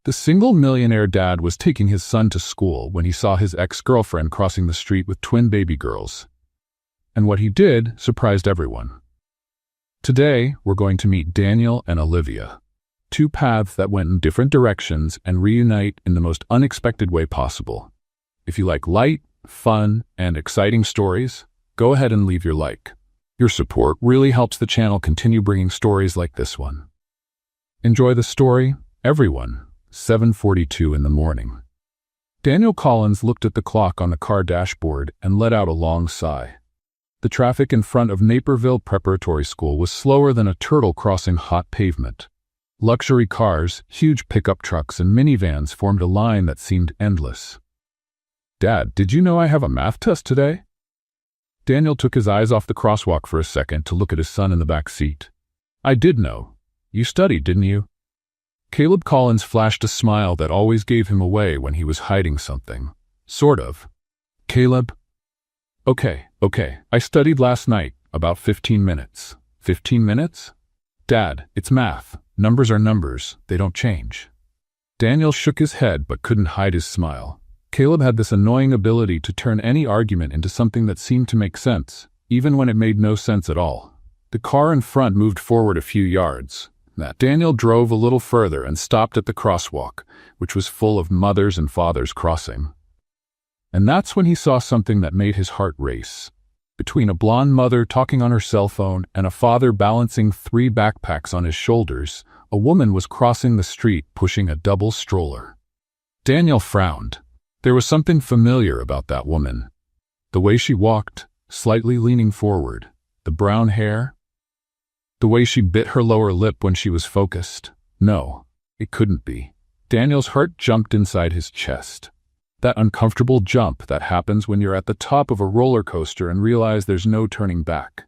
The single millionaire dad was taking his son to school when he saw his ex-girlfriend crossing the street with twin baby girls. And what he did surprised everyone. Today, we're going to meet Daniel and Olivia, two paths that went in different directions and reunite in the most unexpected way possible. If you like light, fun, and exciting stories, go ahead and leave your like. Your support really helps the channel continue bringing stories like this one. Enjoy the story, everyone. 7:42 in the morning. Daniel Collins looked at the clock on the car dashboard and let out a long sigh. The traffic in front of Naperville Preparatory School was slower than a turtle crossing hot pavement. Luxury cars, huge pickup trucks, and minivans formed a line that seemed endless. "Dad, did you know I have a math test today?" Daniel took his eyes off the crosswalk for a second to look at his son in the back seat. "I did know. You studied, didn't you?" Caleb Collins flashed a smile that always gave him away when he was hiding something. "Sort of." "Caleb?" Okay. I studied last night, about 15 minutes. 15 minutes? Dad, it's math. Numbers are numbers. They don't change." Daniel shook his head but couldn't hide his smile. Caleb had this annoying ability to turn any argument into something that seemed to make sense, even when it made no sense at all. The car in front moved forward a few yards. Daniel drove a little further and stopped at the crosswalk, which was full of mothers and fathers crossing. And that's when he saw something that made his heart race. Between a blonde mother talking on her cell phone and a father balancing 3 backpacks on his shoulders, a woman was crossing the street pushing a double stroller. Daniel frowned. There was something familiar about that woman. The way she walked, slightly leaning forward, the brown hair, the way she bit her lower lip when she was focused. No, it couldn't be. Daniel's heart jumped inside his chest. That uncomfortable jump that happens when you're at the top of a roller coaster and realize there's no turning back.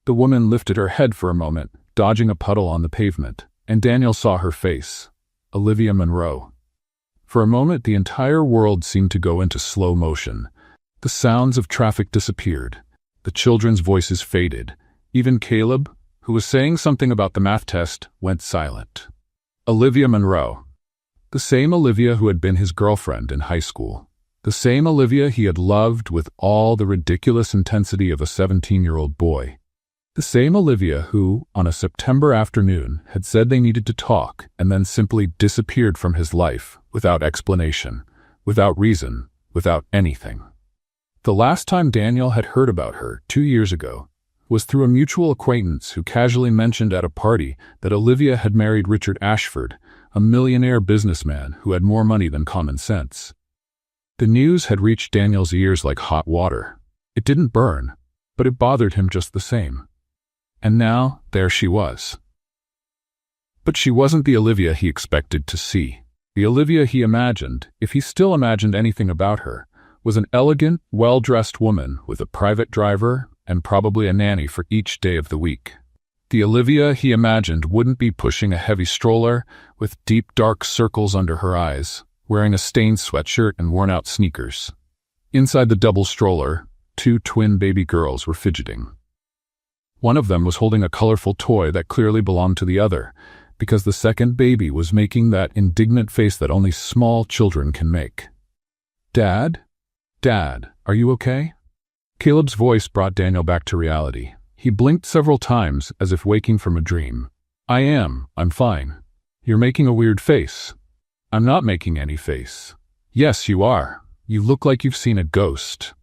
The woman lifted her head for a moment, dodging a puddle on the pavement, and Daniel saw her face. Olivia Monroe. For a moment, the entire world seemed to go into slow motion. The sounds of traffic disappeared. The children's voices faded. Even Caleb, who was saying something about the math test, went silent. Olivia Monroe. The same Olivia who had been his girlfriend in high school. The same Olivia he had loved with all the ridiculous intensity of a 17-year-old boy. The same Olivia who, on a September afternoon, had said they needed to talk and then simply disappeared from his life, without explanation, without reason, without anything. The last time Daniel had heard about her, 2 years ago, was through a mutual acquaintance who casually mentioned at a party that Olivia had married Richard Ashford, a millionaire businessman who had more money than common sense. The news had reached Daniel's ears like hot water. It didn't burn, but it bothered him just the same. And now, there she was. But she wasn't the Olivia he expected to see. The Olivia he imagined, if he still imagined anything about her, was an elegant, well-dressed woman with a private driver and probably a nanny for each day of the week. The Olivia he imagined wouldn't be pushing a heavy stroller with deep dark circles under her eyes, wearing a stained sweatshirt and worn-out sneakers. Inside the double stroller, 2 twin baby girls were fidgeting. One of them was holding a colorful toy that clearly belonged to the other, because the second baby was making that indignant face that only small children can make. "Dad? Dad, are you okay?" Caleb's voice brought Daniel back to reality. He blinked several times as if waking from a dream. I'm fine. You're making a weird face." "I'm not making any face." "Yes, you are. You look like you've seen a ghost."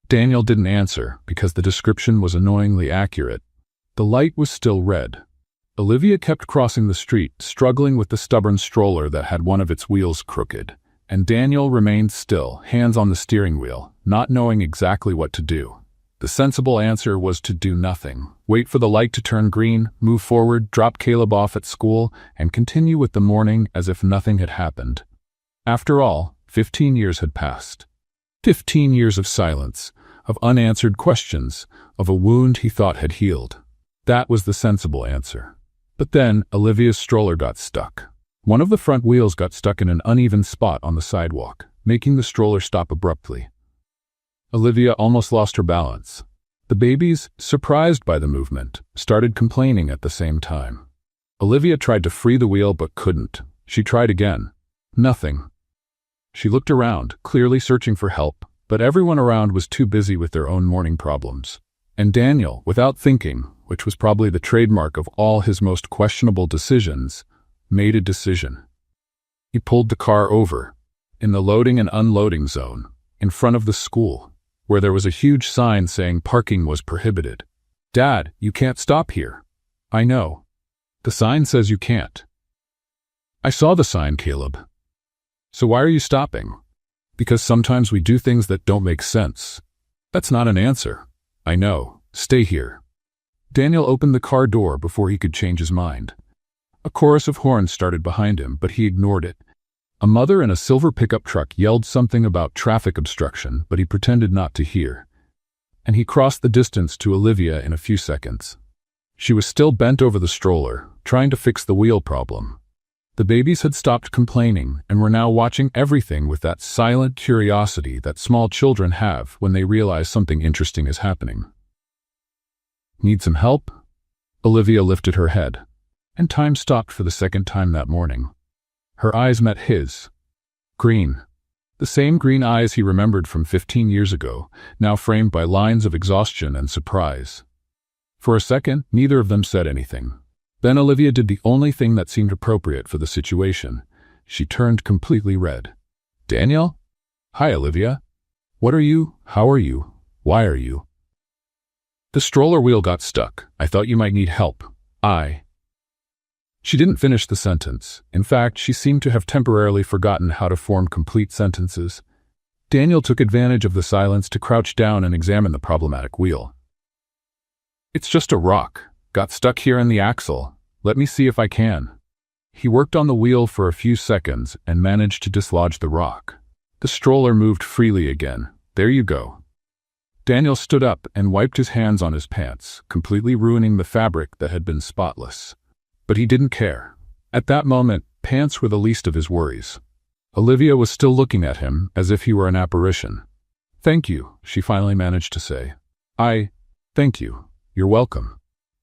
Daniel didn't answer because the description was annoyingly accurate. The light was still red. Olivia kept crossing the street, struggling with the stubborn stroller that had one of its wheels crooked, and Daniel remained still, hands on the steering wheel, not knowing exactly what to do. The sensible answer was to do nothing. Wait for the light to turn green, move forward, drop Caleb off at school, and continue with the morning as if nothing had happened. After all, 15 years had passed. 15 years of silence, of unanswered questions, of a wound he thought had healed. That was the sensible answer. But then, Olivia's stroller got stuck. One of the front wheels got stuck in an uneven spot on the sidewalk, making the stroller stop abruptly. Olivia almost lost her balance. The babies, surprised by the movement, started complaining at the same time. Olivia tried to free the wheel but couldn't. She tried again. Nothing. She looked around, clearly searching for help, but everyone around was too busy with their own morning problems. And Daniel, without thinking, which was probably the trademark of all his most questionable decisions, made a decision. He pulled the car over, in the loading and unloading zone, in front of the school, where there was a huge sign saying parking was prohibited. "Dad, you can't stop here." "I know. The sign says you can't." "I saw the sign, Caleb." "So why are you stopping?" "Because sometimes we do things that don't make sense." "That's not an answer." "I know. Stay here." Daniel opened the car door before he could change his mind. A chorus of horns started behind him, but he ignored it. A mother in a silver pickup truck yelled something about traffic obstruction, but he pretended not to hear. And he crossed the distance to Olivia in a few seconds. She was still bent over the stroller, trying to fix the wheel problem. The babies had stopped complaining and were now watching everything with that silent curiosity that small children have when they realize something interesting is happening. "Need some help?" Olivia lifted her head, and time stopped for the second time that morning. Her eyes met his. Green. The same green eyes he remembered from 15 years ago, now framed by lines of exhaustion and surprise. For a second, neither of them said anything. Then Olivia did the only thing that seemed appropriate for the situation. She turned completely red. "Daniel?" "Hi, Olivia. What are you? How are you? Why are you?" "The stroller wheel got stuck. I thought you might need help. She didn't finish the sentence. In fact, she seemed to have temporarily forgotten how to form complete sentences. Daniel took advantage of the silence to crouch down and examine the problematic wheel. "It's just a rock. Got stuck here in the axle. Let me see if I can." He worked on the wheel for a few seconds and managed to dislodge the rock. The stroller moved freely again. "There you go." Daniel stood up and wiped his hands on his pants, completely ruining the fabric that had been spotless. But he didn't care. At that moment, pants were the least of his worries. Olivia was still looking at him as if he were an apparition. "Thank you," she finally managed to say. Thank you. You're welcome."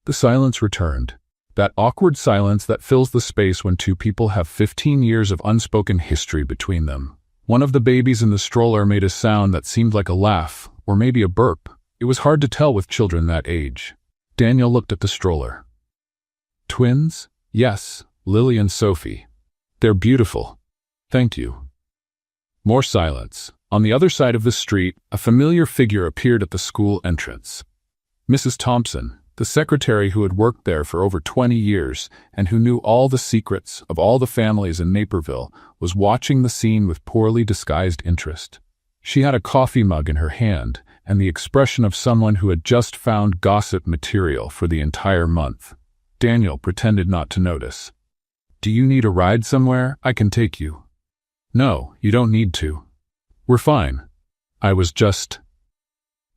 The silence returned. That awkward silence that fills the space when two people have 15 years of unspoken history between them. One of the babies in the stroller made a sound that seemed like a laugh, or maybe a burp. It was hard to tell with children that age. Daniel looked at the stroller. "Twins?" "Yes, Lily and Sophie. They're beautiful." "Thank you." More silence. On the other side of the street, a familiar figure appeared at the school entrance. Mrs. Thompson, the secretary who had worked there for over 20 years and who knew all the secrets of all the families in Naperville, was watching the scene with poorly disguised interest. She had a coffee mug in her hand and the expression of someone who had just found gossip material for the entire month. Daniel pretended not to notice. "Do you need a ride somewhere? I can take you." "No, you don't need to. We're fine. I was just—"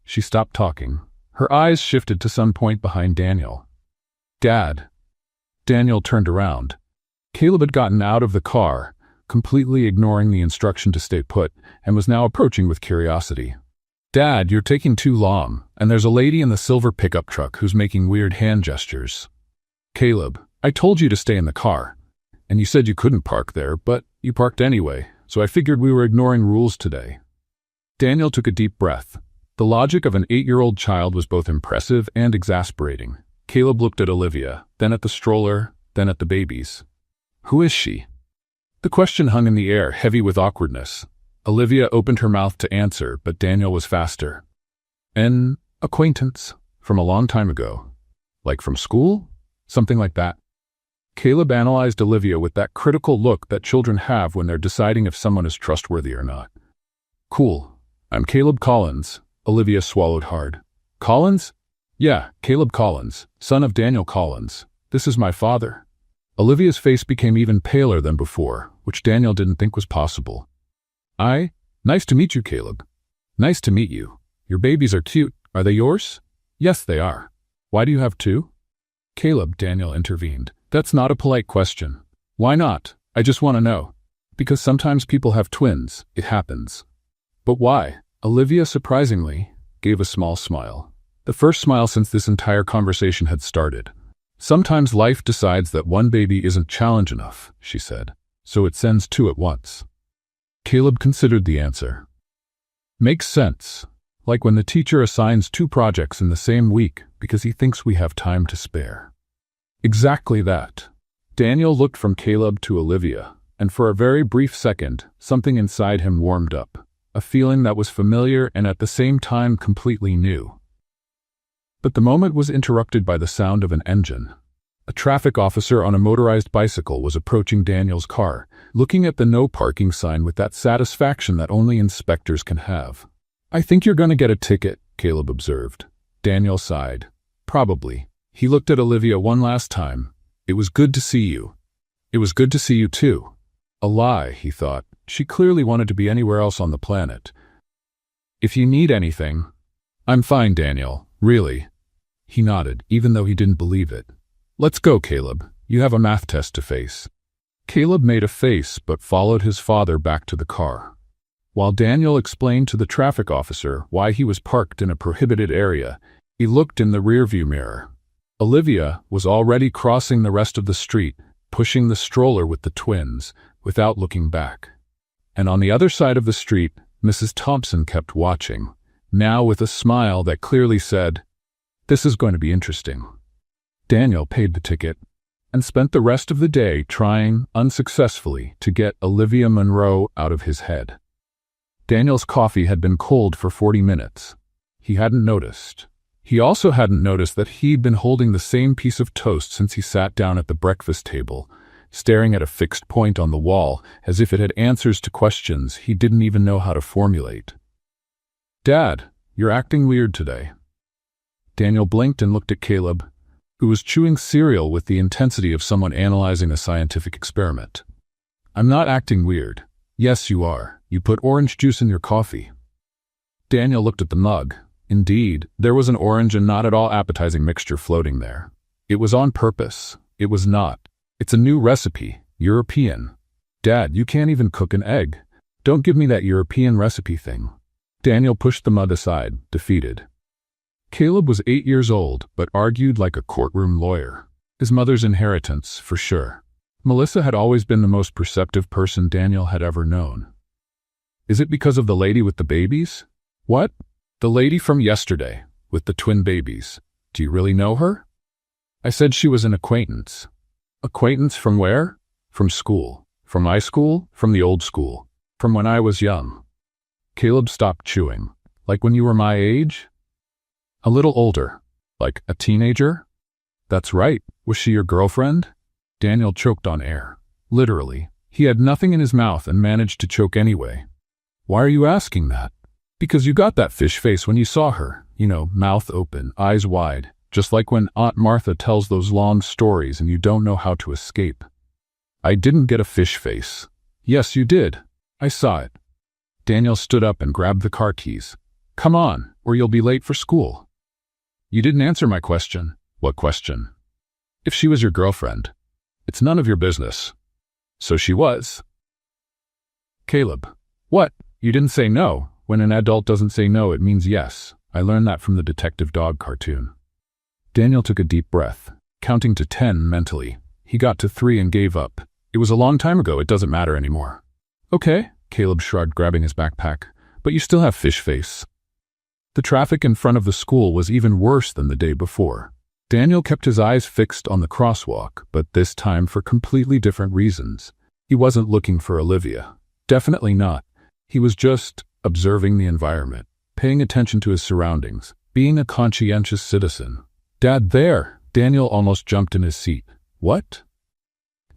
She stopped talking. Her eyes shifted to some point behind Daniel. "Dad." Daniel turned around. Caleb had gotten out of the car, completely ignoring the instruction to stay put, and was now approaching with curiosity. "Dad, you're taking too long, and there's a lady in the silver pickup truck who's making weird hand gestures." "Caleb, I told you to stay in the car, and you said you couldn't park there, but you parked anyway, so I figured we were ignoring rules today." Daniel took a deep breath. The logic of an 8-year-old child was both impressive and exasperating. Caleb looked at Olivia, then at the stroller, then at the babies. "Who is she?" The question hung in the air, heavy with awkwardness. Olivia opened her mouth to answer, but Daniel was faster. "An acquaintance from a long time ago. Like from school? Something like that." Caleb analyzed Olivia with that critical look that children have when they're deciding if someone is trustworthy or not. "Cool. I'm Caleb Collins." Olivia swallowed hard. "Collins?" "Yeah, Caleb Collins, son of Daniel Collins. This is my father." Olivia's face became even paler than before, which Daniel didn't think was possible. Nice to meet you, Caleb." "Nice to meet you. Your babies are cute. Are they yours?" "Yes, they are." "Why do you have two?" "Caleb," Daniel intervened. "That's not a polite question." "Why not? I just want to know." "Because sometimes people have twins. It happens." "But why?" Olivia, surprisingly, gave a small smile. The first smile since this entire conversation had started. "Sometimes life decides that one baby isn't challenge enough," she said. so it sends two at once. Caleb considered the answer. Makes sense. Like when the teacher assigns two projects in the same week because he thinks we have time to spare. Exactly that. Daniel looked from Caleb to Olivia, and for a very brief second, something inside him warmed up, a feeling that was familiar and at the same time completely new. But the moment was interrupted by the sound of an engine. A traffic officer on a motorized bicycle was approaching Daniel's car, looking at the no parking sign with that satisfaction that only inspectors can have. "I think you're going to get a ticket," Caleb observed. Daniel sighed. "Probably." He looked at Olivia one last time. "It was good to see you." "It was good to see you too." A lie, he thought. She clearly wanted to be anywhere else on the planet. "If you need anything..." "I'm fine, Daniel. Really." He nodded, even though he didn't believe it. "Let's go, Caleb. You have a math test to face." Caleb made a face but followed his father back to the car. While Daniel explained to the traffic officer why he was parked in a prohibited area, he looked in the rearview mirror. Olivia was already crossing the rest of the street, pushing the stroller with the twins, without looking back. And on the other side of the street, Mrs. Thompson kept watching, now with a smile that clearly said, "This is going to be interesting." Daniel paid the ticket and spent the rest of the day trying, unsuccessfully, to get Olivia Monroe out of his head. Daniel's coffee had been cold for 40 minutes. He hadn't noticed. He also hadn't noticed that he'd been holding the same piece of toast since he sat down at the breakfast table, staring at a fixed point on the wall as if it had answers to questions he didn't even know how to formulate. "Dad, you're acting weird today." Daniel blinked and looked at Caleb, who was chewing cereal with the intensity of someone analyzing a scientific experiment. "I'm not acting weird." "Yes, you are. You put orange juice in your coffee." Daniel looked at the mug. Indeed, there was an orange and not at all appetizing mixture floating there. It was on purpose. It was not. "It's a new recipe. European." "Dad, you can't even cook an egg. Don't give me that European recipe thing." Daniel pushed the mug aside, defeated. Caleb was 8 years old, but argued like a courtroom lawyer. His mother's inheritance, for sure. Melissa had always been the most perceptive person Daniel had ever known. "Is it because of the lady with the babies?" "What?" "The lady from yesterday, with the twin babies. Do you really know her?" "I said she was an acquaintance." "Acquaintance from where?" "From school." "From my school?" "From the old school." "From when I was young." Caleb stopped chewing. "Like when you were my age?" "A little older." "Like a teenager?" "That's right. Was she your girlfriend?" Daniel choked on air. Literally. He had nothing in his mouth and managed to choke anyway. "Why are you asking that?" "Because you got that fish face when you saw her. You know, mouth open, eyes wide. Just like when Aunt Martha tells those long stories and you don't know how to escape." "I didn't get a fish face." "Yes, you did. I saw it." Daniel stood up and grabbed the car keys. "Come on, or you'll be late for school." "You didn't answer my question." "What question?" "If she was your girlfriend." "It's none of your business." "So she was." "Caleb." "What? You didn't say no. When an adult doesn't say no, it means yes. I learned that from the Detective Dog cartoon." Daniel took a deep breath, counting to 10 mentally. He got to 3 and gave up. "It was a long time ago. It doesn't matter anymore." "Okay," Caleb shrugged, grabbing his backpack. "But you still have fish face." The traffic in front of the school was even worse than the day before. Daniel kept his eyes fixed on the crosswalk, but this time for completely different reasons. He wasn't looking for Olivia. Definitely not. He was just observing the environment, paying attention to his surroundings, being a conscientious citizen. "Dad, there!" Daniel almost jumped in his seat. "What?"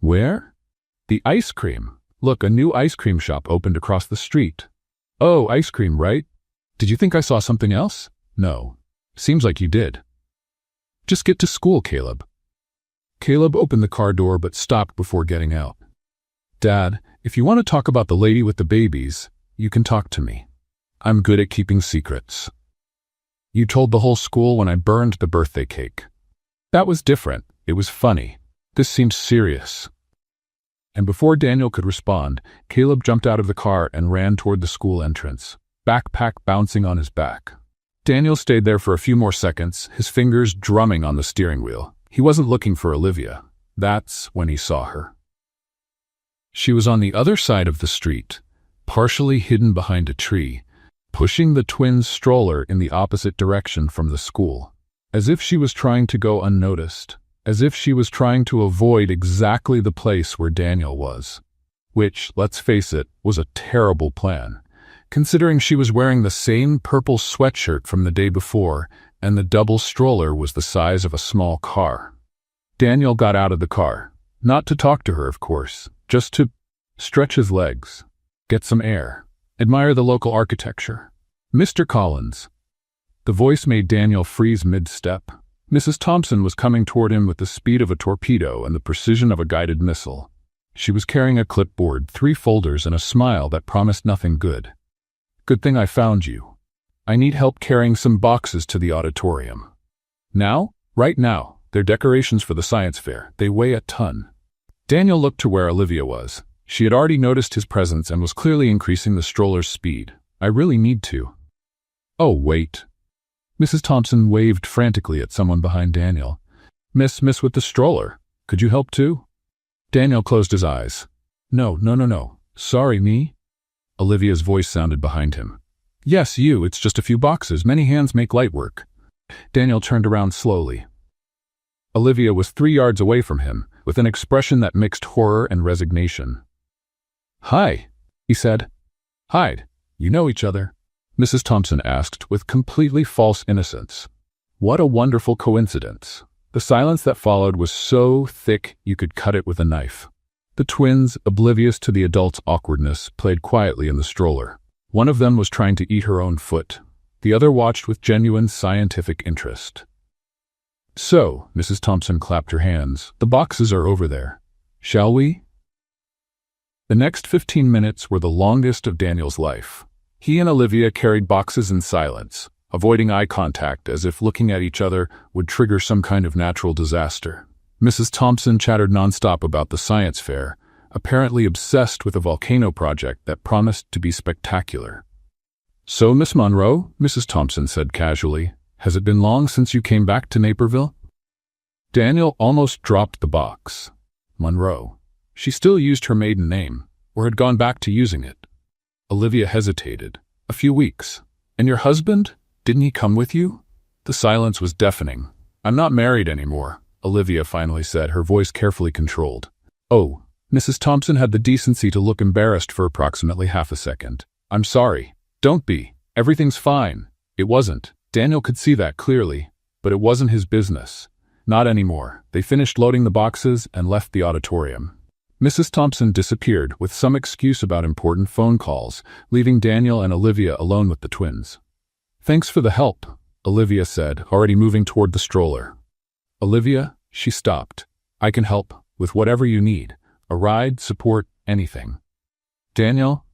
"Where?" "The ice cream. Look, a new ice cream shop opened across the street." "Oh, ice cream, right? Did you think I saw something else?" "No. Seems like you did." "Just get to school, Caleb." Caleb opened the car door but stopped before getting out. "Dad, if you want to talk about the lady with the babies, you can talk to me. I'm good at keeping secrets. You told the whole school when I burned the birthday cake." "That was different. It was funny. This seems serious." And before Daniel could respond, Caleb jumped out of the car and ran toward the school entrance, backpack bouncing on his back. Daniel stayed there for a few more seconds, his fingers drumming on the steering wheel. He wasn't looking for Olivia. That's when he saw her. She was on the other side of the street, partially hidden behind a tree, pushing the twins' stroller in the opposite direction from the school, as if she was trying to go unnoticed, as if she was trying to avoid exactly the place where Daniel was. Which, let's face it, was a terrible plan, considering she was wearing the same purple sweatshirt from the day before, and the double stroller was the size of a small car. Daniel got out of the car, not to talk to her, of course, just to stretch his legs, get some air, admire the local architecture. "Mr. Collins." The voice made Daniel freeze mid-step. Mrs. Thompson was coming toward him with the speed of a torpedo and the precision of a guided missile. She was carrying a clipboard, 3 folders, and a smile that promised nothing good. "Good thing I found you. I need help carrying some boxes to the auditorium." "Now? Right now. They're decorations for the science fair. They weigh a ton." Daniel looked to where Olivia was. She had already noticed his presence and was clearly increasing the stroller's speed. "I really need to." "Oh, wait." Mrs. Thompson waved frantically at someone behind Daniel. Miss with the stroller. Could you help too?" Daniel closed his eyes. No. Sorry, me?" Olivia's voice sounded behind him. "Yes, you. It's just a few boxes. Many hands make light work." Daniel turned around slowly. Olivia was 3 yards away from him, with an expression that mixed horror and resignation. "Hi," he said. "Hide. You know each other?" Mrs. Thompson asked with completely false innocence. What a wonderful coincidence. The silence that followed was so thick you could cut it with a knife. The twins, oblivious to the adult's awkwardness, played quietly in the stroller. One of them was trying to eat her own foot. The other watched with genuine scientific interest. "So," Mrs. Thompson clapped her hands, "the boxes are over there. Shall we?" The next 15 minutes were the longest of Daniel's life. He and Olivia carried boxes in silence, avoiding eye contact as if looking at each other would trigger some kind of natural disaster. Mrs. Thompson chattered nonstop about the science fair, apparently obsessed with a volcano project that promised to be spectacular. "So, Miss Monroe," Mrs. Thompson said casually, "has it been long since you came back to Naperville?" Daniel almost dropped the box. Monroe. She still used her maiden name, or had gone back to using it. Olivia hesitated. "A few weeks. And your husband? Didn't he come with you?" The silence was deafening. "I'm not married anymore," Olivia finally said, her voice carefully controlled. "Oh." Mrs. Thompson had the decency to look embarrassed for approximately half a second. "I'm sorry." "Don't be. Everything's fine." It wasn't. Daniel could see that clearly, but it wasn't his business. Not anymore. They finished loading the boxes and left the auditorium. Mrs. Thompson disappeared with some excuse about important phone calls, leaving Daniel and Olivia alone with the twins. "Thanks for the help," Olivia said, already moving toward the stroller. "Olivia," she stopped. "I can help with whatever you need. A ride, support, anything." "Daniel,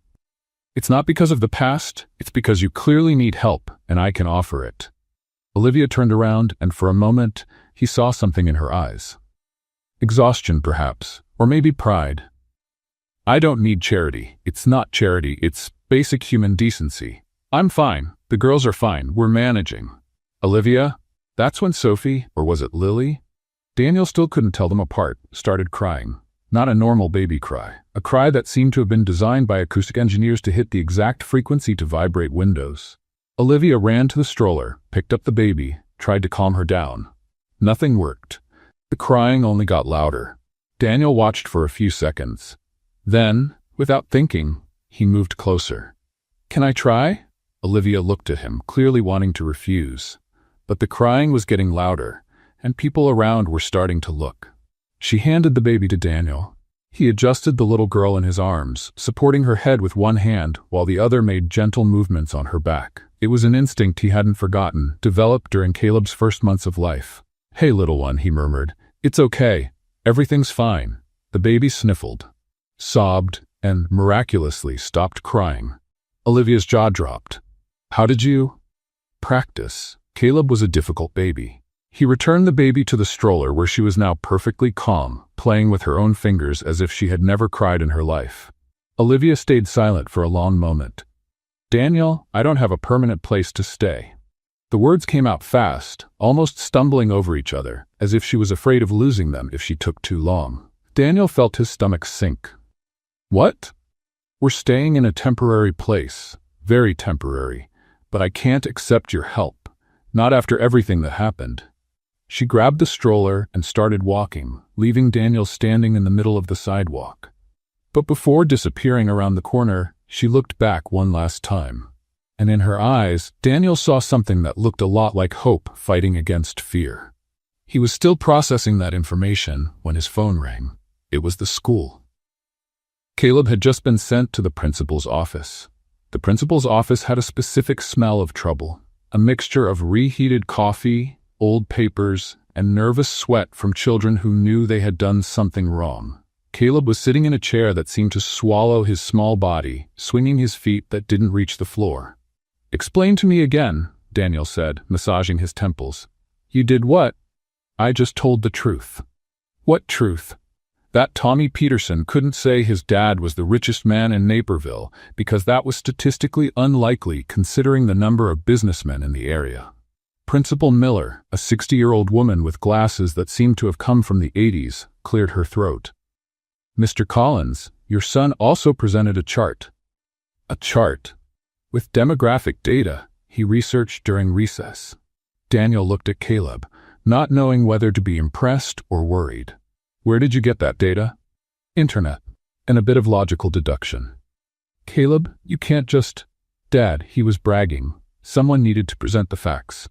it's not because of the past, it's because you clearly need help, and I can offer it." Olivia turned around, and for a moment, he saw something in her eyes. Exhaustion, perhaps, or maybe pride. "I don't need charity. It's not charity, it's basic human decency. I'm fine. The girls are fine. We're managing." "Olivia?" That's when Sophie, or was it Lily? Daniel still couldn't tell them apart, started crying. Not a normal baby cry. A cry that seemed to have been designed by acoustic engineers to hit the exact frequency to vibrate windows. Olivia ran to the stroller, picked up the baby, tried to calm her down. Nothing worked. The crying only got louder. Daniel watched for a few seconds. Then, without thinking, he moved closer. "Can I try?" Olivia looked at him, clearly wanting to refuse. But the crying was getting louder, and people around were starting to look. She handed the baby to Daniel. He adjusted the little girl in his arms, supporting her head with one hand while the other made gentle movements on her back. It was an instinct he hadn't forgotten, developed during Caleb's first months of life. "Hey, little one," he murmured. "It's okay. Everything's fine." The baby sniffled, sobbed, and miraculously stopped crying. Olivia's jaw dropped. "How did you?" "Practice." Caleb was a difficult baby. He returned the baby to the stroller where she was now perfectly calm, playing with her own fingers as if she had never cried in her life. Olivia stayed silent for a long moment. "Daniel, I don't have a permanent place to stay." The words came out fast, almost stumbling over each other, as if she was afraid of losing them if she took too long. Daniel felt his stomach sink. What? We're staying in a temporary place. Very temporary. But I can't accept your help. Not after everything that happened. She grabbed the stroller and started walking, leaving Daniel standing in the middle of the sidewalk. But before disappearing around the corner, she looked back one last time. And in her eyes, Daniel saw something that looked a lot like hope fighting against fear. He was still processing that information when his phone rang. It was the school. Caleb had just been sent to the principal's office. The principal's office had a specific smell of trouble, a mixture of reheated coffee, old papers, and nervous sweat from children who knew they had done something wrong. Caleb was sitting in a chair that seemed to swallow his small body, swinging his feet that didn't reach the floor. "Explain to me again," Daniel said, massaging his temples. "You did what?" "I just told the truth." "What truth?" "That Tommy Peterson couldn't say his dad was the richest man in Naperville because that was statistically unlikely considering the number of businessmen in the area." Principal Miller, a 60-year-old woman with glasses that seemed to have come from the 80s, cleared her throat. "Mr. Collins, your son also presented a chart." "A chart?" "With demographic data he researched during recess." Daniel looked at Caleb, not knowing whether to be impressed or worried. "Where did you get that data?" "Internet." And a bit of logical deduction. "Caleb, you can't just—" "Dad," he was bragging. "Someone needed to present the facts."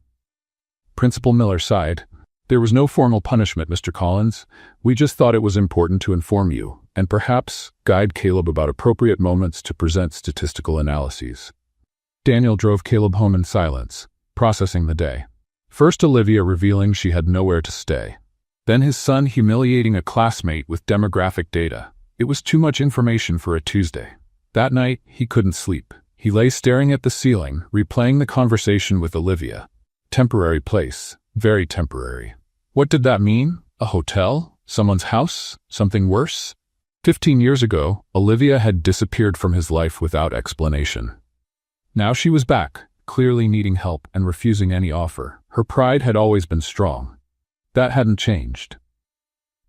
Principal Miller sighed. "There was no formal punishment, Mr. Collins. We just thought it was important to inform you, and perhaps guide Caleb about appropriate moments to present statistical analyses." Daniel drove Caleb home in silence, processing the day. First Olivia revealing she had nowhere to stay. Then his son humiliating a classmate with demographic data. It was too much information for a Tuesday. That night, he couldn't sleep. He lay staring at the ceiling, replaying the conversation with Olivia. Temporary place. Very temporary. What did that mean? A hotel? Someone's house? Something worse? 15 years ago, Olivia had disappeared from his life without explanation. Now she was back, clearly needing help and refusing any offer. Her pride had always been strong. That hadn't changed.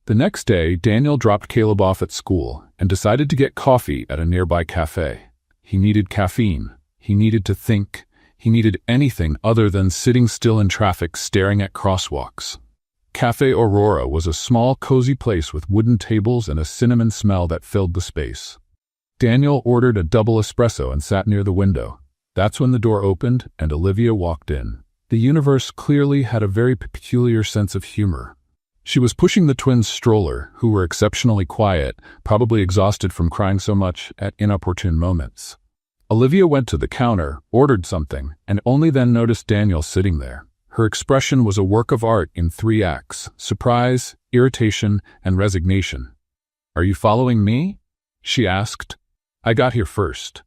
The next day, Daniel dropped Caleb off at school and decided to get coffee at a nearby cafe. He needed caffeine. He needed to think. He needed anything other than sitting still in traffic staring at crosswalks. Cafe Aurora was a small, cozy place with wooden tables and a cinnamon smell that filled the space. Daniel ordered a double espresso and sat near the window. That's when the door opened and Olivia walked in. The universe clearly had a very peculiar sense of humor. She was pushing the twins' stroller, who were exceptionally quiet, probably exhausted from crying so much at inopportune moments. Olivia went to the counter, ordered something, and only then noticed Daniel sitting there. Her expression was a work of art in 3 acts: surprise, irritation, and resignation. "Are you following me?" she asked. "I got here first."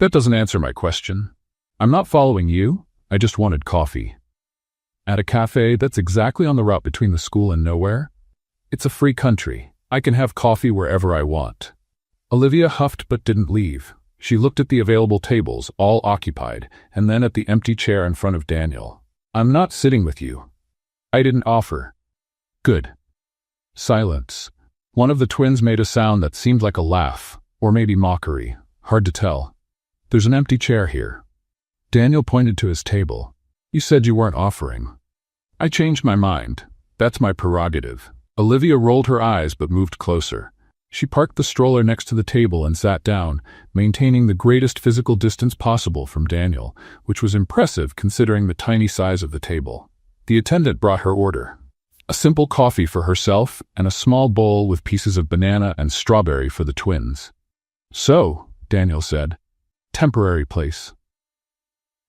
"That doesn't answer my question." "I'm not following you. I just wanted coffee." "At a cafe that's exactly on the route between the school and nowhere?" "It's a free country. I can have coffee wherever I want." Olivia huffed but didn't leave. She looked at the available tables, all occupied, and then at the empty chair in front of Daniel. "I'm not sitting with you." "I didn't offer." "Good." Silence. One of the twins made a sound that seemed like a laugh, or maybe mockery. Hard to tell. "There's an empty chair here." Daniel pointed to his table. "You said you weren't offering." "I changed my mind. That's my prerogative." Olivia rolled her eyes but moved closer. She parked the stroller next to the table and sat down, maintaining the greatest physical distance possible from Daniel, which was impressive considering the tiny size of the table. The attendant brought her order. A simple coffee for herself and a small bowl with pieces of banana and strawberry for the twins. "So," Daniel said, "temporary place."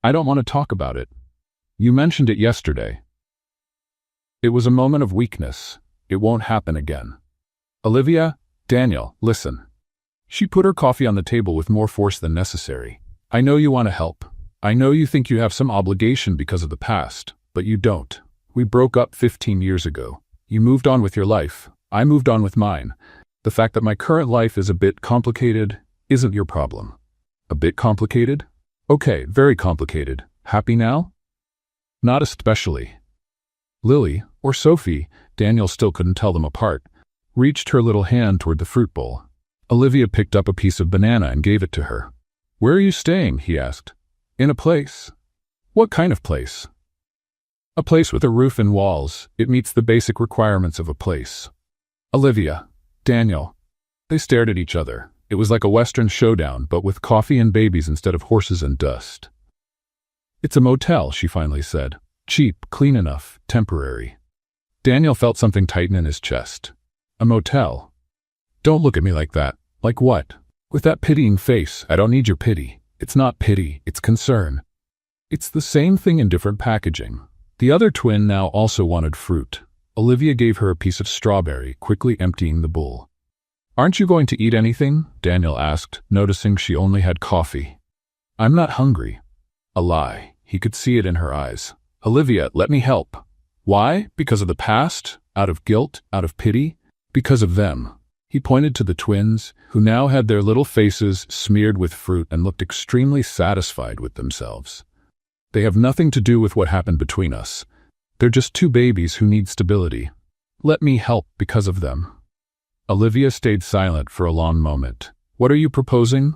"I don't want to talk about it. You mentioned it yesterday." "It was a moment of weakness. It won't happen again." "Olivia, Daniel, listen." She put her coffee on the table with more force than necessary. "I know you want to help. I know you think you have some obligation because of the past, but you don't. We broke up 15 years ago. You moved on with your life. I moved on with mine. The fact that my current life is a bit complicated isn't your problem." "A bit complicated?" "Okay, very complicated. Happy now?" "Not especially." Lily, or Sophie, Daniel still couldn't tell them apart, reached her little hand toward the fruit bowl. Olivia picked up a piece of banana and gave it to her. "Where are you staying?" he asked. "In a place." "What kind of place?" "A place with a roof and walls. It meets the basic requirements of a place." Olivia, Daniel. They stared at each other. It was like a Western showdown, but with coffee and babies instead of horses and dust. "It's a motel," she finally said. "Cheap, clean enough, temporary." Daniel felt something tighten in his chest. "A motel? Don't look at me like that." "Like what?" "With that pitying face." "I don't need your pity." "It's not pity, it's concern." "It's the same thing in different packaging." The other twin now also wanted fruit. Olivia gave her a piece of strawberry, quickly emptying the bowl. "Aren't you going to eat anything?" Daniel asked, noticing she only had coffee. "I'm not hungry." A lie. He could see it in her eyes. "Olivia, let me help." "Why? Because of the past? Out of guilt? Out of pity?" "Because of them." He pointed to the twins, who now had their little faces smeared with fruit and looked extremely satisfied with themselves. "They have nothing to do with what happened between us. They're just two babies who need stability. Let me help because of them." Olivia stayed silent for a long moment. "What are you proposing?"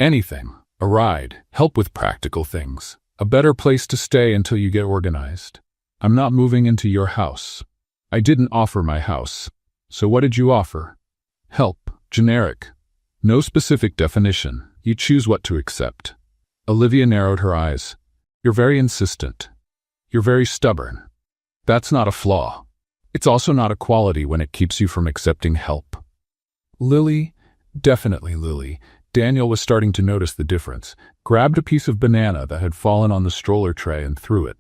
"Anything. A ride, help with practical things, a better place to stay until you get organized." "I'm not moving into your house." "I didn't offer my house." "So what did you offer?" "Help. Generic. No specific definition. You choose what to accept." Olivia narrowed her eyes. "You're very insistent. You're very stubborn. That's not a flaw. It's also not a quality when it keeps you from accepting help." "Lily?" "Definitely Lily." Daniel was starting to notice the difference, grabbed a piece of banana that had fallen on the stroller tray and threw it.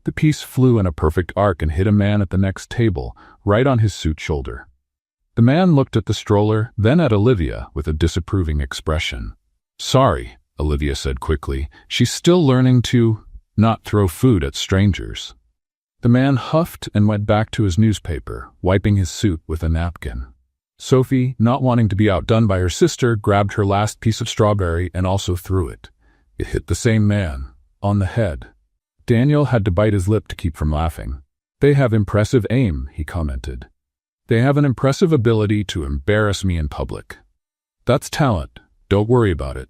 The piece flew in a perfect arc and hit a man at the next table, right on his suit shoulder. The man looked at the stroller, then at Olivia with a disapproving expression. "Sorry," Olivia said quickly. She's still learning to not throw food at strangers. The man huffed and went back to his newspaper, wiping his suit with a napkin. Sophie, not wanting to be outdone by her sister, grabbed her last piece of strawberry and also threw it. It hit the same man, on the head. Daniel had to bite his lip to keep from laughing. "They have impressive aim," he commented. "They have an impressive ability to embarrass me in public. That's talent. Don't worry about it."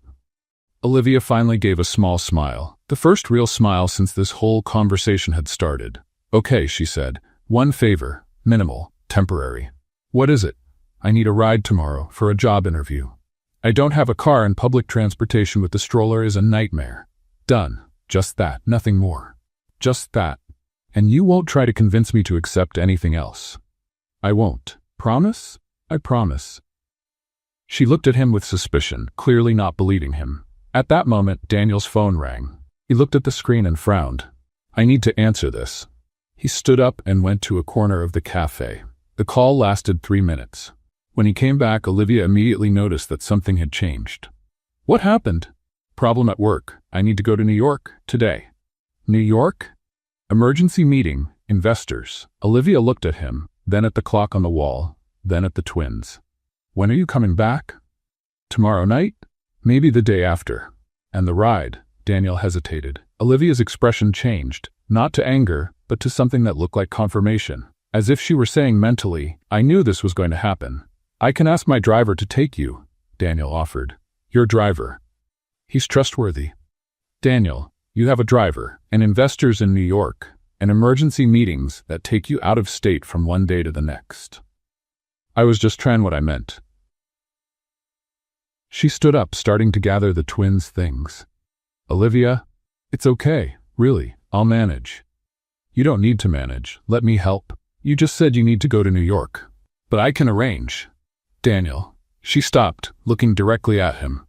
Olivia finally gave a small smile, the first real smile since this whole conversation had started. "Okay," she said. "One favor, minimal, temporary." "What is it?" "I need a ride tomorrow for a job interview. I don't have a car and public transportation with the stroller is a nightmare." "Done. Just that, nothing more." "Just that. And you won't try to convince me to accept anything else." "I won't." "Promise?" "I promise." She looked at him with suspicion, clearly not believing him. At that moment, Daniel's phone rang. He looked at the screen and frowned. "I need to answer this." He stood up and went to a corner of the cafe. The call lasted 3 minutes. When he came back, Olivia immediately noticed that something had changed. "What happened?" "Problem at work. I need to go to New York today." "New York?" "Emergency meeting, investors." Olivia looked at him, then at the clock on the wall, then at the twins. "When are you coming back?" "Tomorrow night? Maybe the day after." "And the ride?" Daniel hesitated. Olivia's expression changed, not to anger, but to something that looked like confirmation, as if she were saying mentally, "I knew this was going to happen." "I can ask my driver to take you," Daniel offered. "Your driver? He's trustworthy." "Daniel, you have a driver, and investors in New York, and emergency meetings that take you out of state from one day to the next." "I was just trying what I meant." She stood up, starting to gather the twins' things. "Olivia, it's okay, really, I'll manage." "You don't need to manage, let me help. You just said you need to go to New York." "But I can arrange." "Daniel." She stopped, looking directly at him.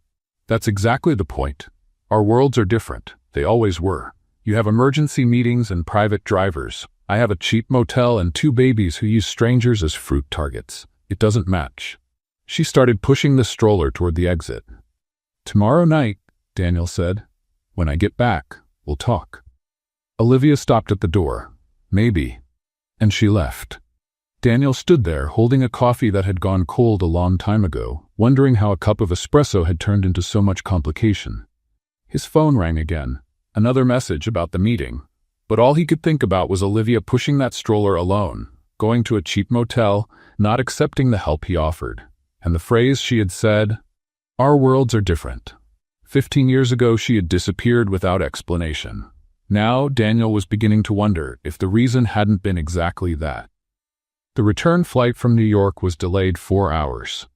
"That's exactly the point. Our worlds are different, they always were. You have emergency meetings and private drivers. I have a cheap motel and 2 babies who use strangers as fruit targets. It doesn't match." She started pushing the stroller toward the exit. "Tomorrow night," Daniel said. "When I get back, we'll talk." Olivia stopped at the door. "Maybe." And she left. Daniel stood there, holding a coffee that had gone cold a long time ago, wondering how a cup of espresso had turned into so much complication. His phone rang again, another message about the meeting. But all he could think about was Olivia pushing that stroller alone, going to a cheap motel, not accepting the help he offered. And the phrase she had said, "Our worlds are different." 15 years ago, she had disappeared without explanation. Now, Daniel was beginning to wonder if the reason hadn't been exactly that. The return flight from New York was delayed 4 hours.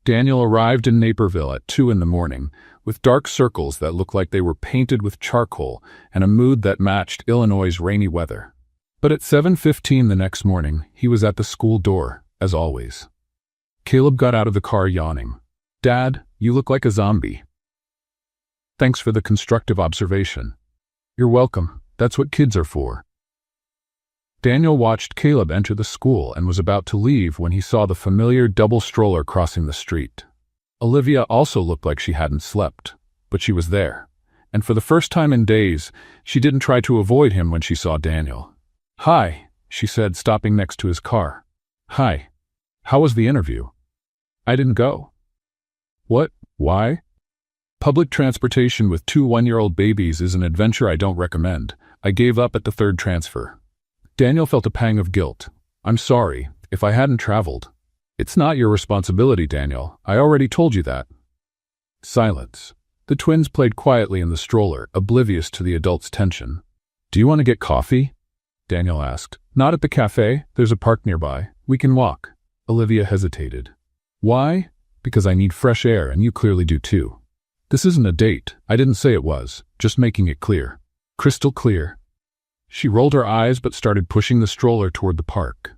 Daniel arrived in Naperville at 2 in the morning, with dark circles that looked like they were painted with charcoal and a mood that matched Illinois' rainy weather. But at 7:15 the next morning, he was at the school door, as always. Caleb got out of the car yawning. "Dad, you look like a zombie." "Thanks for the constructive observation." "You're welcome. That's what kids are for." Daniel watched Caleb enter the school and was about to leave when he saw the familiar double stroller crossing the street. Olivia also looked like she hadn't slept, but she was there, and for the first time in days, she didn't try to avoid him when she saw Daniel. "Hi," she said, stopping next to his car. "Hi. How was the interview?" "I didn't go." "What? Why?" "Public transportation with 2 one-year-old babies is an adventure I don't recommend. I gave up at the 3rd transfer." Daniel felt a pang of guilt. "I'm sorry, if I hadn't traveled." "It's not your responsibility, Daniel. I already told you that." Silence. The twins played quietly in the stroller, oblivious to the adults' tension. "Do you want to get coffee?" Daniel asked. "Not at the cafe. There's a park nearby. We can walk." Olivia hesitated. "Why?" "Because I need fresh air, and you clearly do too." "This isn't a date. I didn't say it was. Just making it clear." "Crystal clear." She rolled her eyes but started pushing the stroller toward the park.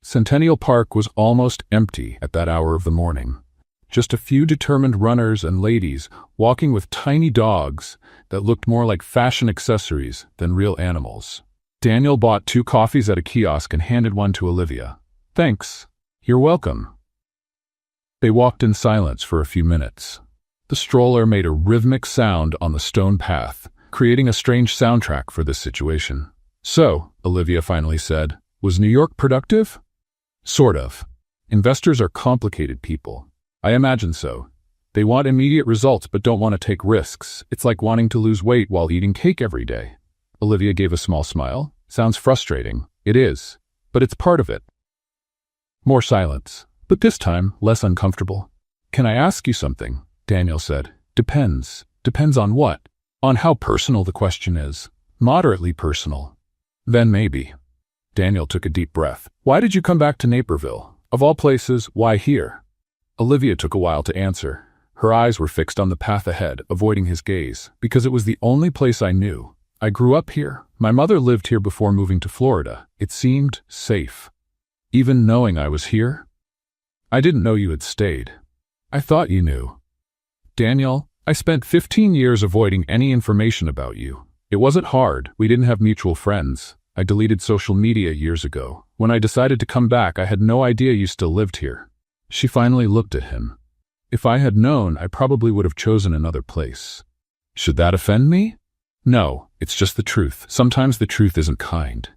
Centennial Park was almost empty at that hour of the morning. Just a few determined runners and ladies walking with tiny dogs that looked more like fashion accessories than real animals. Daniel bought 2 coffees at a kiosk and handed one to Olivia. "Thanks." "You're welcome." They walked in silence for a few minutes. The stroller made a rhythmic sound on the stone path, creating a strange soundtrack for this situation. "So," Olivia finally said, "was New York productive?" "Sort of. Investors are complicated people." "I imagine so. They want immediate results but don't want to take risks. It's like wanting to lose weight while eating cake every day." Olivia gave a small smile. "Sounds frustrating." "It is, but it's part of it." More silence, but this time less uncomfortable. "Can I ask you something?" Daniel said. "Depends. Depends on what?" "On how personal the question is." "Moderately personal." "Then maybe." Daniel took a deep breath. "Why did you come back to Naperville? Of all places, why here?" Olivia took a while to answer. Her eyes were fixed on the path ahead, avoiding his gaze. "Because it was the only place I knew. I grew up here. My mother lived here before moving to Florida. It seemed safe. Even knowing I was here? I didn't know you had stayed. I thought you knew." "Daniel, I spent 15 years avoiding any information about you. It wasn't hard. We didn't have mutual friends. I deleted social media years ago. When I decided to come back, I had no idea you still lived here." She finally looked at him. "If I had known, I probably would have chosen another place." "Should that offend me?" "No, it's just the truth. Sometimes the truth isn't kind."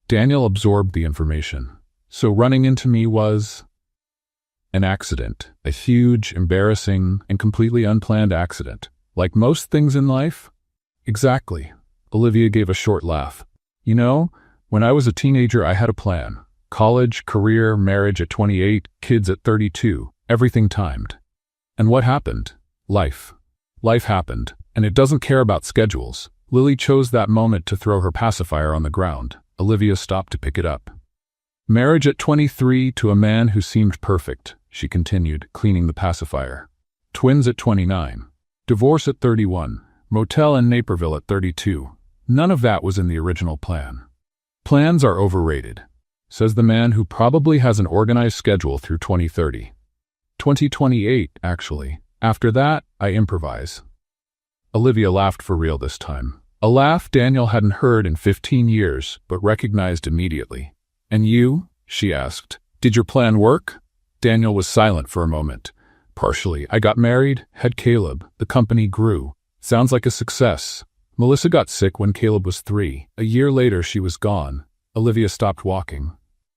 Daniel absorbed the information. "So running into me was—" "An accident. A huge, embarrassing, and completely unplanned accident. Like most things in life?" "Exactly." Olivia gave a short laugh. "You know, when I was a teenager, I had a plan. College, career, marriage at 28, kids at 32, everything timed. And what happened? Life. Life happened, and it doesn't care about schedules." Lily chose that moment to throw her pacifier on the ground. Olivia stopped to pick it up. "Marriage at 23 to a man who seemed perfect," she continued, cleaning the pacifier. "Twins at 29. Divorce at 31. Motel in Naperville at 32. None of that was in the original plan." "Plans are overrated," says the man who probably has an organized schedule through 2030. 2028, actually. After that, I improvise. Olivia laughed for real this time. A laugh Daniel hadn't heard in 15 years, but recognized immediately. "And you?" she asked. "Did your plan work?" Daniel was silent for a moment. "Partially. I got married, had Caleb. The company grew. Sounds like a success. Melissa got sick when Caleb was 3. A year later, she was gone." Olivia stopped walking.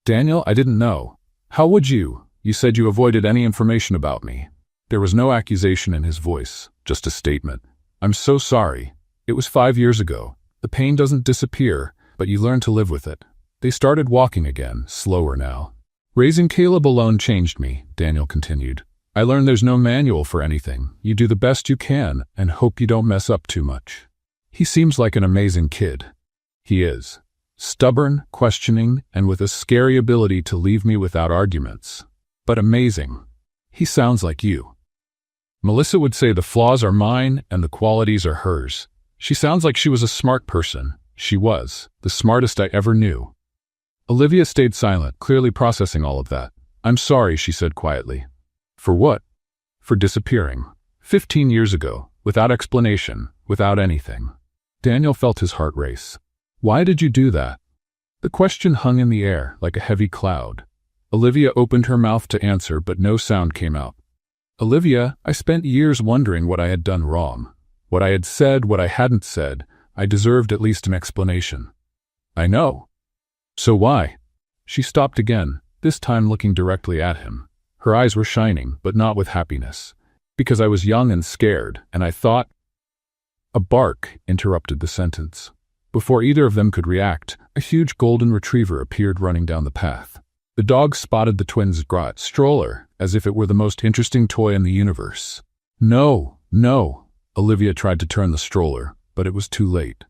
"Daniel, I didn't know." "How would you? You said you avoided any information about me." There was no accusation in his voice, just a statement. "I'm so sorry. It was 5 years ago. The pain doesn't disappear, but you learn to live with it." They started walking again, slower now. Raising Caleb alone changed me, Daniel continued. I learned there's no manual for anything. You do the best you can and hope you don't mess up too much. He seems like an amazing kid. He is. Stubborn, questioning, and with a scary ability to leave me without arguments. But amazing. He sounds like you. Melissa would say the flaws are mine and the qualities are hers. She sounds like she was a smart person. She was. The smartest I ever knew. Olivia stayed silent, clearly processing all of that. I'm sorry, she said quietly. For what? For disappearing. 15 years ago, without explanation, without anything. Daniel felt his heart race. Why did you do that? The question hung in the air like a heavy cloud. Olivia opened her mouth to answer, but no sound came out. Olivia, I spent years wondering what I had done wrong. What I had said, what I hadn't said. I deserved at least an explanation. I know. So why? She stopped again, this time looking directly at him. Her eyes were shining, but not with happiness. Because I was young and scared, and I thought... A bark interrupted the sentence. Before either of them could react, a huge golden retriever appeared running down the path. The dog spotted the twins' stroller, as if it were the most interesting toy in the universe. No, no. Olivia tried to turn the stroller, but it was too late.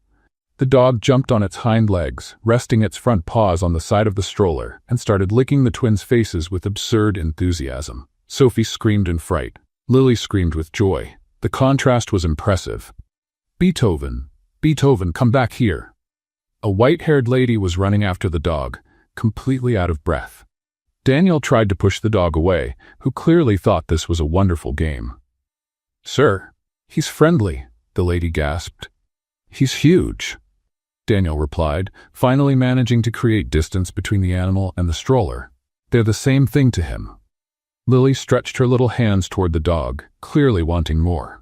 The dog jumped on its hind legs, resting its front paws on the side of the stroller, and started licking the twins' faces with absurd enthusiasm. Sophie screamed in fright. Lily screamed with joy. The contrast was impressive. Beethoven, Beethoven, come back here. A white-haired lady was running after the dog, completely out of breath. Daniel tried to push the dog away, who clearly thought this was a wonderful game. Sir, he's friendly, the lady gasped. He's huge, Daniel replied, finally managing to create distance between the animal and the stroller. They're the same thing to him. Lily stretched her little hands toward the dog, clearly wanting more.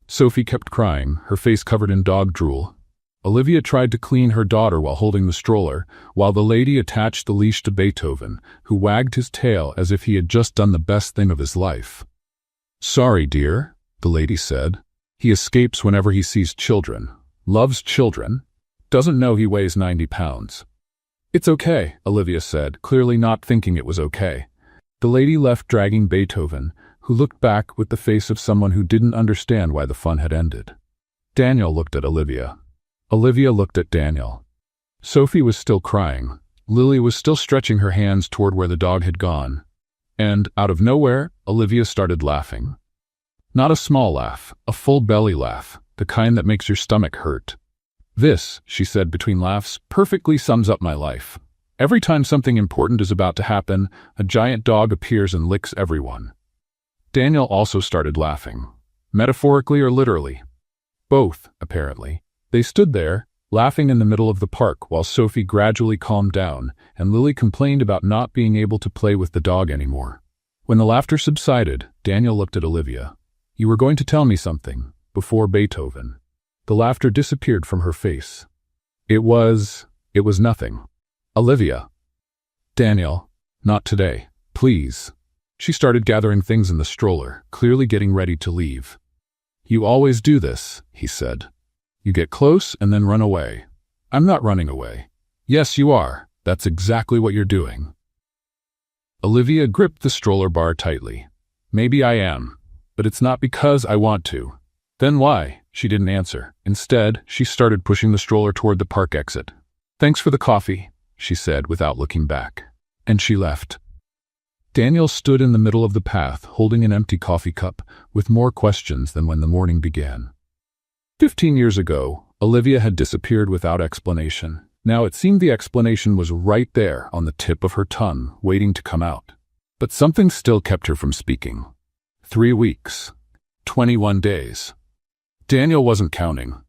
Sophie kept crying, her face covered in dog drool. Olivia tried to clean her daughter while holding the stroller, while the lady attached the leash to Beethoven, who wagged his tail as if he had just done the best thing of his life. Sorry, dear, the lady said. He escapes whenever he sees children. Loves children. Doesn't know he weighs 90 pounds. It's okay, Olivia said, clearly not thinking it was okay. The lady left dragging Beethoven, who looked back with the face of someone who didn't understand why the fun had ended. Daniel looked at Olivia. Olivia looked at Daniel. Sophie was still crying. Lily was still stretching her hands toward where the dog had gone. And, out of nowhere, Olivia started laughing. Not a small laugh, a full belly laugh, the kind that makes your stomach hurt. This, she said between laughs, perfectly sums up my life. Every time something important is about to happen, a giant dog appears and licks everyone. Daniel also started laughing. Metaphorically or literally? Both, apparently. They stood there, laughing in the middle of the park while Sophie gradually calmed down and Lily complained about not being able to play with the dog anymore. When the laughter subsided, Daniel looked at Olivia. You were going to tell me something, before Beethoven. The laughter disappeared from her face. It was nothing. Olivia. Daniel, not today, please. She started gathering things in the stroller, clearly getting ready to leave. You always do this, he said. You get close and then run away. I'm not running away. Yes, you are. That's exactly what you're doing. Olivia gripped the stroller bar tightly. Maybe I am, but it's not because I want to. Then why? She didn't answer. Instead, she started pushing the stroller toward the park exit. Thanks for the coffee, she said without looking back. And she left. Daniel stood in the middle of the path, holding an empty coffee cup, with more questions than when the morning began. 15 years ago, Olivia had disappeared without explanation. Now it seemed the explanation was right there on the tip of her tongue, waiting to come out. But something still kept her from speaking. 3 weeks. 21 days. Daniel wasn't counting.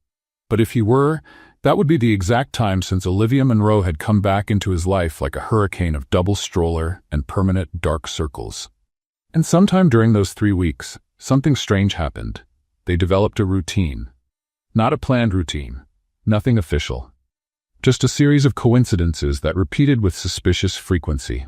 But if he were, that would be the exact time since Olivia Monroe had come back into his life like a hurricane of double stroller and permanent dark circles. And sometime during those 3 weeks, something strange happened. They developed a routine. Not a planned routine. Nothing official. Just a series of coincidences that repeated with suspicious frequency.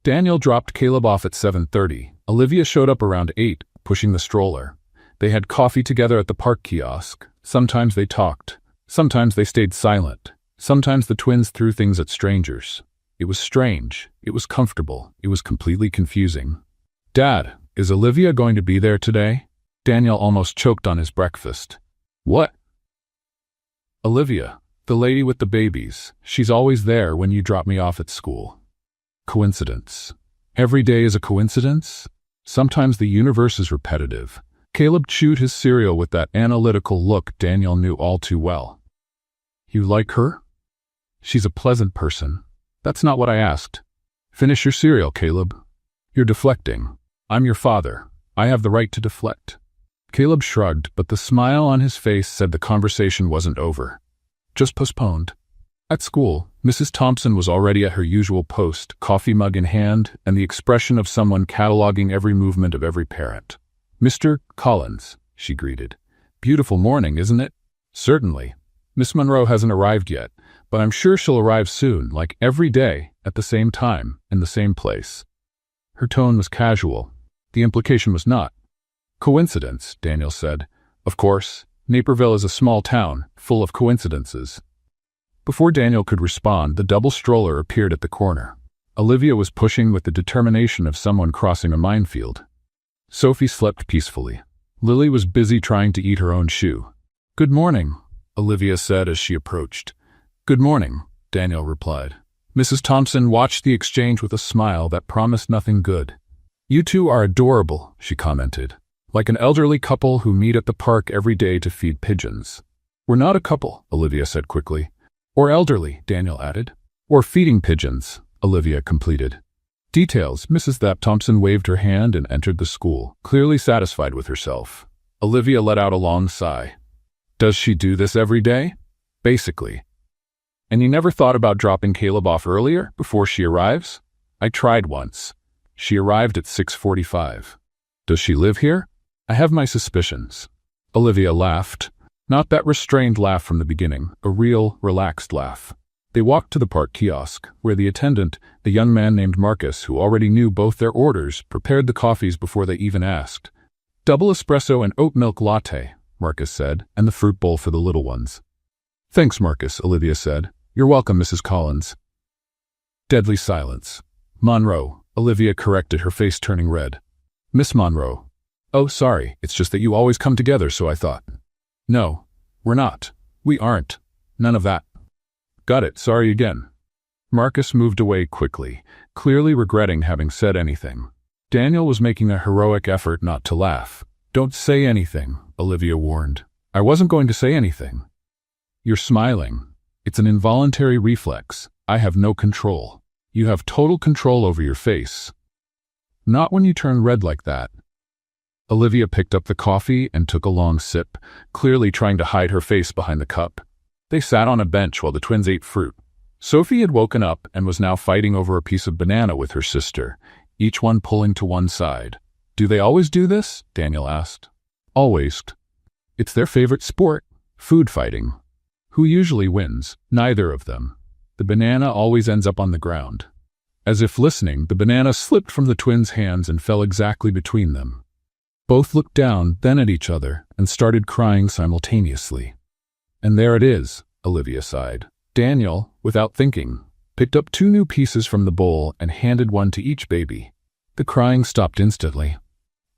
Daniel dropped Caleb off at 7:30. Olivia showed up around 8, pushing the stroller. They had coffee together at the park kiosk. Sometimes they talked. Sometimes they stayed silent. Sometimes the twins threw things at strangers. It was strange. It was comfortable. It was completely confusing. "Dad, is Olivia going to be there today?" Daniel almost choked on his breakfast. "What?" "Olivia, the lady with the babies. She's always there when you drop me off at school." Coincidence. Every day is a coincidence? Sometimes the universe is repetitive. Caleb chewed his cereal with that analytical look Daniel knew all too well. "You like her?" "She's a pleasant person." "That's not what I asked." "Finish your cereal, Caleb." "You're deflecting. I'm your father. I have the right to deflect." Caleb shrugged, but the smile on his face said the conversation wasn't over. Just postponed. At school, Mrs. Thompson was already at her usual post, coffee mug in hand, and the expression of someone cataloging every movement of every parent. "Mr. Collins," she greeted. "Beautiful morning, isn't it?" "Certainly. Miss Monroe hasn't arrived yet, but I'm sure she'll arrive soon, like every day, at the same time, in the same place." Her tone was casual. The implication was not. "Coincidence," Daniel said. "Of course, Naperville is a small town, full of coincidences." Before Daniel could respond, the double stroller appeared at the corner. Olivia was pushing with the determination of someone crossing a minefield. Sophie slept peacefully. Lily was busy trying to eat her own shoe. "Good morning," Olivia said as she approached. "Good morning," Daniel replied. Mrs. Thompson watched the exchange with a smile that promised nothing good. "You two are adorable," she commented. "Like an elderly couple who meet at the park every day to feed pigeons." "We're not a couple," Olivia said quickly. "Or elderly," Daniel added. "Or feeding pigeons," Olivia completed. "Details." Mrs. Thompson waved her hand and entered the school, clearly satisfied with herself. Olivia let out a long sigh. "Does she do this every day?" "Basically." "And you never thought about dropping Caleb off earlier, before she arrives?" "I tried once. She arrived at 6:45. "Does she live here?" "I have my suspicions." Olivia laughed. Not that restrained laugh from the beginning, a real, relaxed laugh. They walked to the park kiosk, where the attendant, a young man named Marcus, who already knew both their orders, prepared the coffees before they even asked. "Double espresso and oat milk latte," Marcus said, "and the fruit bowl for the little ones." "Thanks, Marcus," Olivia said. "You're welcome, Mrs. Collins." Deadly silence. "Monroe," Olivia corrected, her face turning red. "Miss Monroe." "Oh, sorry, it's just that you always come together, so I thought." "No, we're not. We aren't. None of that." "Got it, sorry again." Marcus moved away quickly, clearly regretting having said anything. Daniel was making a heroic effort not to laugh. "Don't say anything," Olivia warned. "I wasn't going to say anything." "You're smiling. It's an involuntary reflex. I have no control. You have total control over your face." "Not when you turn red like that." Olivia picked up the coffee and took a long sip, clearly trying to hide her face behind the cup. They sat on a bench while the twins ate fruit. Sophie had woken up and was now fighting over a piece of banana with her sister, each one pulling to one side. "Do they always do this?" Daniel asked. "Always. It's their favorite sport, food fighting." "Who usually wins?" "Neither of them. The banana always ends up on the ground." As if listening, the banana slipped from the twins' hands and fell exactly between them. Both looked down, then at each other, and started crying simultaneously. "And there it is," Olivia sighed. Daniel, without thinking, picked up 2 new pieces from the bowl and handed one to each baby. The crying stopped instantly.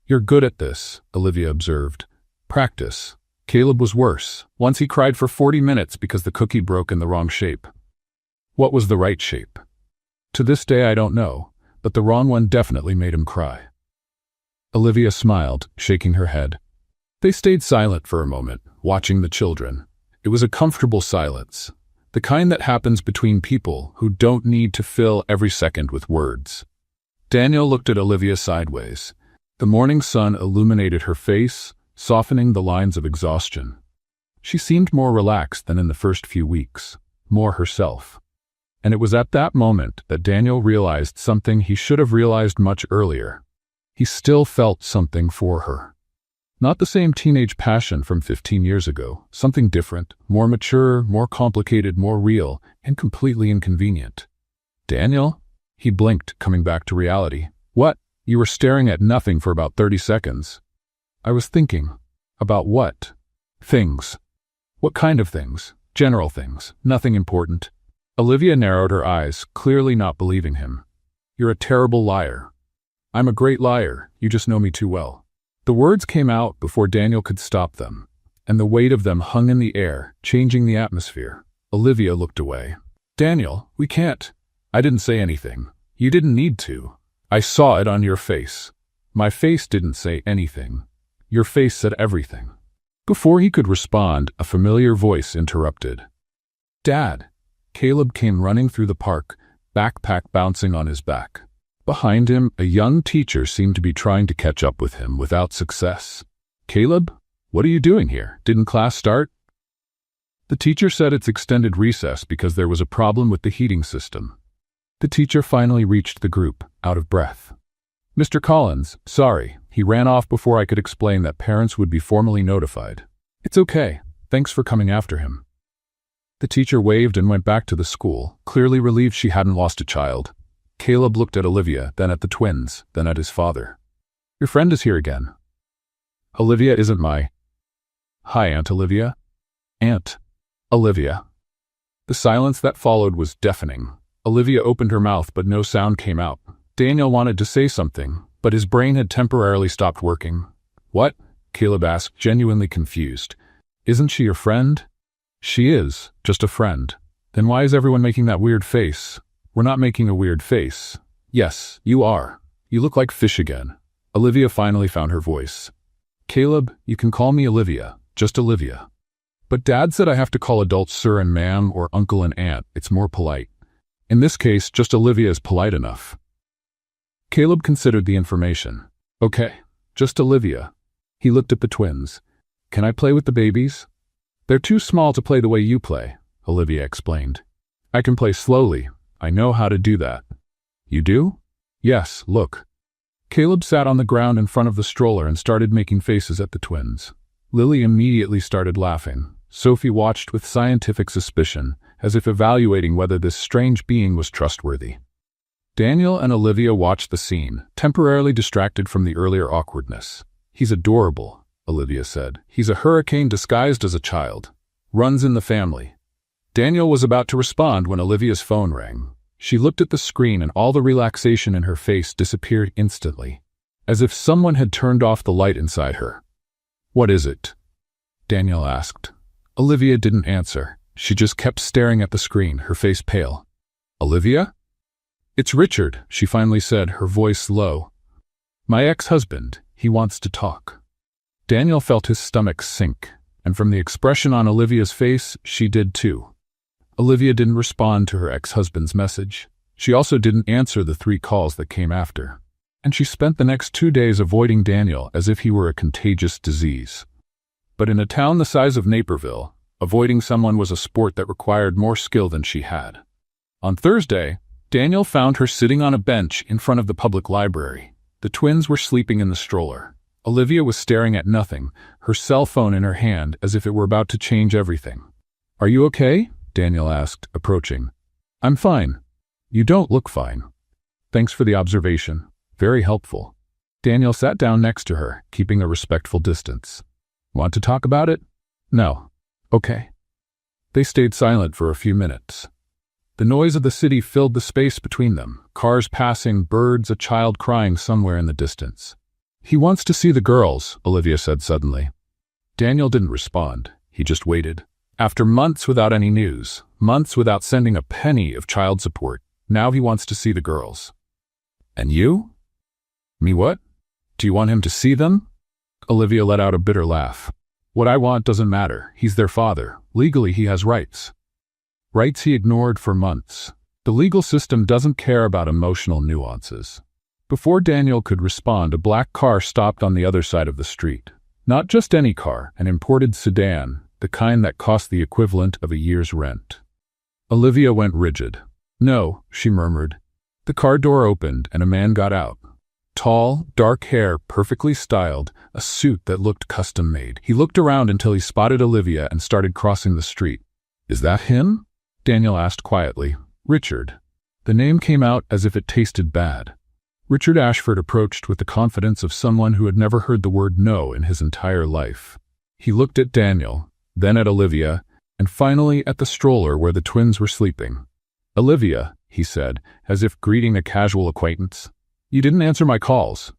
"You're good at this," Olivia observed. "Practice." Caleb was worse. Once he cried for 40 minutes because the cookie broke in the wrong shape. What was the right shape? To this day I don't know, but the wrong one definitely made him cry. Olivia smiled, shaking her head. They stayed silent for a moment, watching the children. It was a comfortable silence, the kind that happens between people who don't need to fill every second with words. Daniel looked at Olivia sideways. The morning sun illuminated her face, softening the lines of exhaustion. She seemed more relaxed than in the first few weeks, more herself. And it was at that moment that Daniel realized something he should have realized much earlier. He still felt something for her. Not the same teenage passion from 15 years ago, something different, more mature, more complicated, more real, and completely inconvenient. "Daniel?" He blinked, coming back to reality. "What? You were staring at nothing for about 30 seconds. "I was thinking." "About what?" "Things." "What kind of things?" "General things. Nothing important." Olivia narrowed her eyes, clearly not believing him. You're a terrible liar. I'm a great liar, you just know me too well. The words came out before Daniel could stop them, and the weight of them hung in the air, changing the atmosphere. Olivia looked away. Daniel, we can't. I didn't say anything. You didn't need to. I saw it on your face. My face didn't say anything. Your face said everything. Before he could respond, a familiar voice interrupted. Dad. Caleb came running through the park, backpack bouncing on his back. Behind him, a young teacher seemed to be trying to catch up with him without success. Caleb, what are you doing here? Didn't class start? The teacher said it's extended recess because there was a problem with the heating system. The teacher finally reached the group, out of breath. Mr. Collins, sorry, he ran off before I could explain that parents would be formally notified. It's okay, thanks for coming after him. The teacher waved and went back to the school, clearly relieved she hadn't lost a child. Caleb looked at Olivia, then at the twins, then at his father. Your friend is here again. Olivia isn't my... Hi, Aunt Olivia. Aunt Olivia. The silence that followed was deafening. Olivia opened her mouth, but no sound came out. Daniel wanted to say something, but his brain had temporarily stopped working. What? Caleb asked, genuinely confused. Isn't she your friend? She is, just a friend. Then why is everyone making that weird face? We're not making a weird face. Yes, you are. You look like fish again. Olivia finally found her voice. Caleb, you can call me Olivia, just Olivia. But Dad said I have to call adults sir and ma'am or uncle and aunt. It's more polite. In this case, just Olivia is polite enough. Caleb considered the information. Okay, just Olivia. He looked at the twins. Can I play with the babies? They're too small to play the way you play, Olivia explained. I can play slowly. I know how to do that. You do? Yes, look. Caleb sat on the ground in front of the stroller and started making faces at the twins. Lily immediately started laughing. Sophie watched with scientific suspicion, as if evaluating whether this strange being was trustworthy. Daniel and Olivia watched the scene, temporarily distracted from the earlier awkwardness. He's adorable, Olivia said. He's a hurricane disguised as a child. Runs in the family. Daniel was about to respond when Olivia's phone rang. She looked at the screen and all the relaxation in her face disappeared instantly, as if someone had turned off the light inside her. What is it? Daniel asked. Olivia didn't answer. She just kept staring at the screen, her face pale. Olivia? It's Richard, she finally said, her voice low. My ex-husband, he wants to talk. Daniel felt his stomach sink, and from the expression on Olivia's face, she did too. Olivia didn't respond to her ex-husband's message. She also didn't answer the 3 calls that came after. And she spent the next 2 days avoiding Daniel as if he were a contagious disease. But in a town the size of Naperville, avoiding someone was a sport that required more skill than she had. On Thursday, Daniel found her sitting on a bench in front of the public library. The twins were sleeping in the stroller. Olivia was staring at nothing, her cell phone in her hand as if it were about to change everything. Are you okay? Daniel asked, approaching. I'm fine. You don't look fine. Thanks for the observation. Very helpful. Daniel sat down next to her, keeping a respectful distance. Want to talk about it? No. Okay. They stayed silent for a few minutes. The noise of the city filled the space between them, cars passing, birds, a child crying somewhere in the distance. He wants to see the girls, Olivia said suddenly. Daniel didn't respond. He just waited. After months without any news, months without sending a penny of child support, now he wants to see the girls. And you? Me what? Do you want him to see them? Olivia let out a bitter laugh. What I want doesn't matter. He's their father. Legally, he has rights. Rights he ignored for months. The legal system doesn't care about emotional nuances. Before Daniel could respond, a black car stopped on the other side of the street. Not just any car, an imported sedan, the kind that cost the equivalent of a year's rent. Olivia went rigid. No, she murmured. The car door opened and a man got out. Tall, dark hair, perfectly styled, a suit that looked custom-made. He looked around until he spotted Olivia and started crossing the street. Is that him? Daniel asked quietly. Richard. The name came out as if it tasted bad. Richard Ashford approached with the confidence of someone who had never heard the word no in his entire life. He looked at Daniel, then at Olivia, and finally at the stroller where the twins were sleeping. Olivia, he said, as if greeting a casual acquaintance. You didn't answer my calls.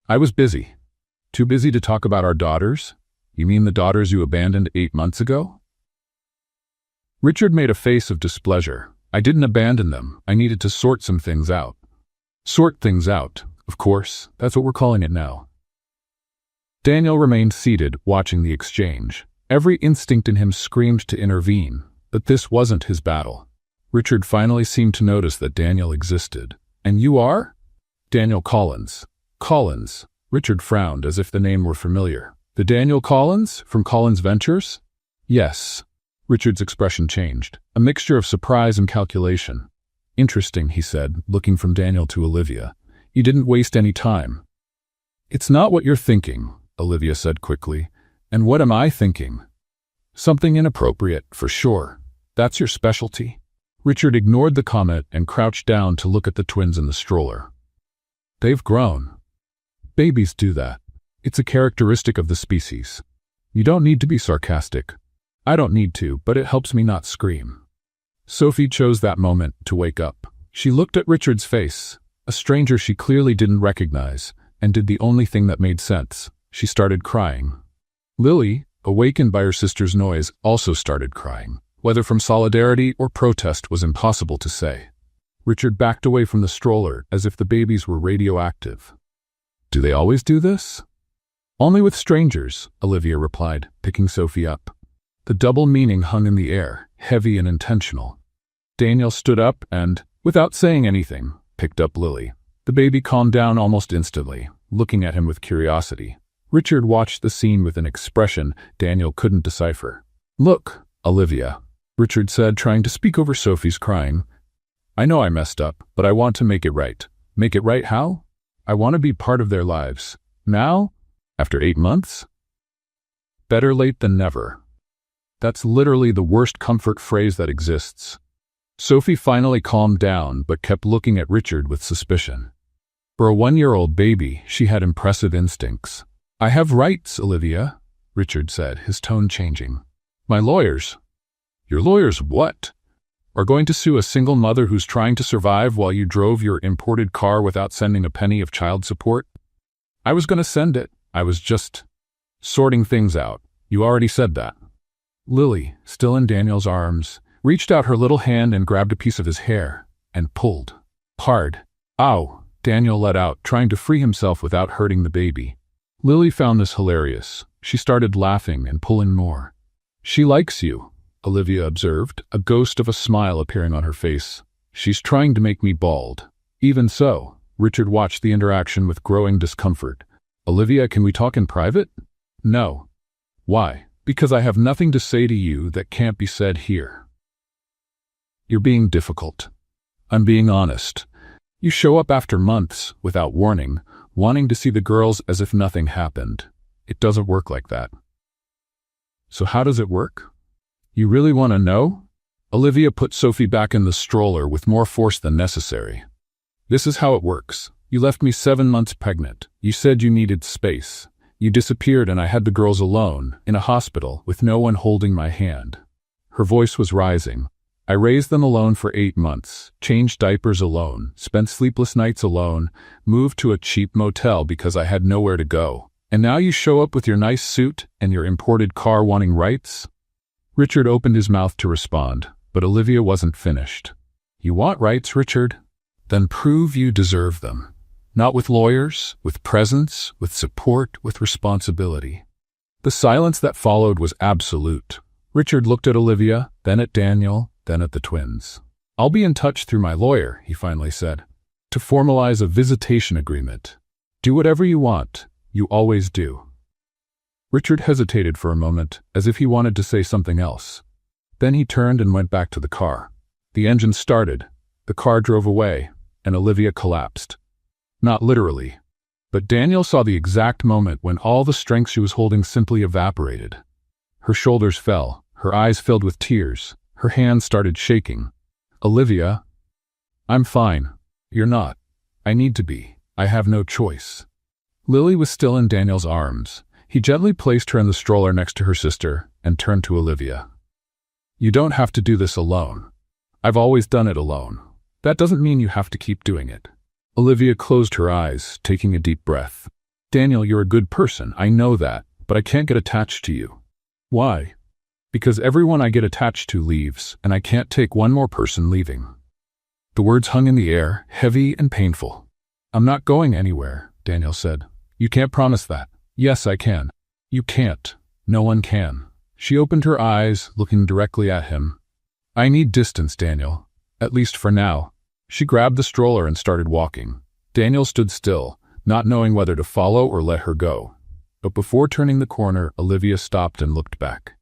I was busy. Too busy to talk about our daughters? You mean the daughters you abandoned 8 months ago? Richard made a face of displeasure. I didn't abandon them. I needed to sort some things out. Sort things out, of course. That's what we're calling it now. Daniel remained seated, watching the exchange. Every instinct in him screamed to intervene, but this wasn't his battle. Richard finally seemed to notice that Daniel existed. And you are? Daniel Collins. Collins. Richard frowned as if the name were familiar. The Daniel Collins from Collins Ventures? Yes. Richard's expression changed, a mixture of surprise and calculation. Interesting, he said, looking from Daniel to Olivia. You didn't waste any time. It's not what you're thinking, Olivia said quickly. And what am I thinking? Something inappropriate, for sure. That's your specialty. Richard ignored the comment and crouched down to look at the twins in the stroller. They've grown. Babies do that. It's a characteristic of the species. You don't need to be sarcastic. I don't need to, but it helps me not scream. Sophie chose that moment to wake up. She looked at Richard's face, a stranger she clearly didn't recognize, and did the only thing that made sense. She started crying. Lily, awakened by her sister's noise, also started crying. Whether from solidarity or protest was impossible to say. Richard backed away from the stroller as if the babies were radioactive. Do they always do this? Only with strangers, Olivia replied, picking Sophie up. The double meaning hung in the air, heavy and intentional. Daniel stood up and, without saying anything, picked up Lily. The baby calmed down almost instantly, looking at him with curiosity. Richard watched the scene with an expression Daniel couldn't decipher. Look, Olivia, Richard said, trying to speak over Sophie's crying. I know I messed up, but I want to make it right. Make it right how? I want to be part of their lives. Now? After 8 months? Better late than never. That's literally the worst comfort phrase that exists. Sophie finally calmed down, but kept looking at Richard with suspicion. For a 1-year-old baby, she had impressive instincts. I have rights, Olivia, Richard said, his tone changing. My lawyers. Your lawyers what? Are going to sue a single mother who's trying to survive while you drove your imported car without sending a penny of child support? I was going to send it. I was just sorting things out. You already said that. Lily, still in Daniel's arms, reached out her little hand and grabbed a piece of his hair, and pulled. Hard. Ow, Daniel let out, trying to free himself without hurting the baby. Lily found this hilarious. She started laughing and pulling more. She likes you, Olivia observed, a ghost of a smile appearing on her face. She's trying to make me bald. Even so, Richard watched the interaction with growing discomfort. Olivia, can we talk in private? No. Why? Because I have nothing to say to you that can't be said here. You're being difficult. I'm being honest. You show up after months, without warning, wanting to see the girls as if nothing happened. It doesn't work like that. So how does it work? You really want to know? Olivia put Sophie back in the stroller with more force than necessary. This is how it works. You left me 7 months pregnant. You said you needed space. You disappeared and I had the girls alone, in a hospital, with no one holding my hand. Her voice was rising. I raised them alone for 8 months, changed diapers alone, spent sleepless nights alone, moved to a cheap motel because I had nowhere to go. And now you show up with your nice suit and your imported car wanting rights? Richard opened his mouth to respond, but Olivia wasn't finished. You want rights, Richard? Then prove you deserve them. Not with lawyers, with presence, with support, with responsibility. The silence that followed was absolute. Richard looked at Olivia, then at Daniel, then at the twins. I'll be in touch through my lawyer, he finally said, to formalize a visitation agreement. Do whatever you want. You always do. Richard hesitated for a moment, as if he wanted to say something else. Then he turned and went back to the car. The engine started, the car drove away, and Olivia collapsed. Not literally, but Daniel saw the exact moment when all the strength she was holding simply evaporated. Her shoulders fell, her eyes filled with tears, her hands started shaking. Olivia, I'm fine. You're not. I need to be. I have no choice. Lily was still in Daniel's arms. He gently placed her in the stroller next to her sister and turned to Olivia. You don't have to do this alone. I've always done it alone. That doesn't mean you have to keep doing it. Olivia closed her eyes, taking a deep breath. Daniel, you're a good person, I know that, but I can't get attached to you. Why? Because everyone I get attached to leaves, and I can't take one more person leaving. The words hung in the air, heavy and painful. I'm not going anywhere, Daniel said. You can't promise that. Yes, I can. You can't. No one can. She opened her eyes, looking directly at him. I need distance, Daniel. At least for now. She grabbed the stroller and started walking. Daniel stood still, not knowing whether to follow or let her go. But before turning the corner, Olivia stopped and looked back.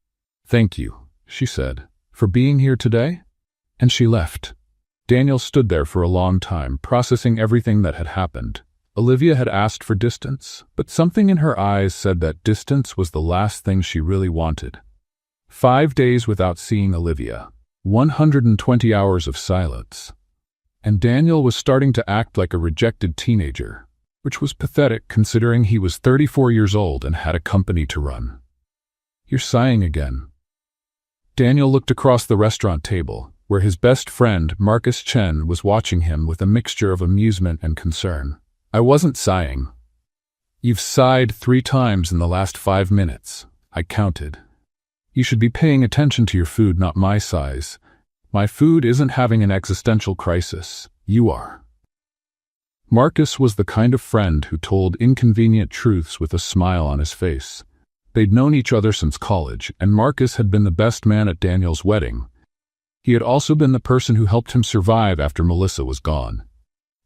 Thank you, she said, for being here today. And she left. Daniel stood there for a long time, processing everything that had happened. Olivia had asked for distance, but something in her eyes said that distance was the last thing she really wanted. 5 days without seeing Olivia. 120 hours of silence. And Daniel was starting to act like a rejected teenager, which was pathetic considering he was 34 years old and had a company to run. You're sighing again. Daniel looked across the restaurant table, where his best friend, Marcus Chen, was watching him with a mixture of amusement and concern. I wasn't sighing. You've sighed 3 times in the last 5 minutes. I counted. You should be paying attention to your food, not my size. My food isn't having an existential crisis. You are. Marcus was the kind of friend who told inconvenient truths with a smile on his face. They'd known each other since college, and Marcus had been the best man at Daniel's wedding. He had also been the person who helped him survive after Melissa was gone.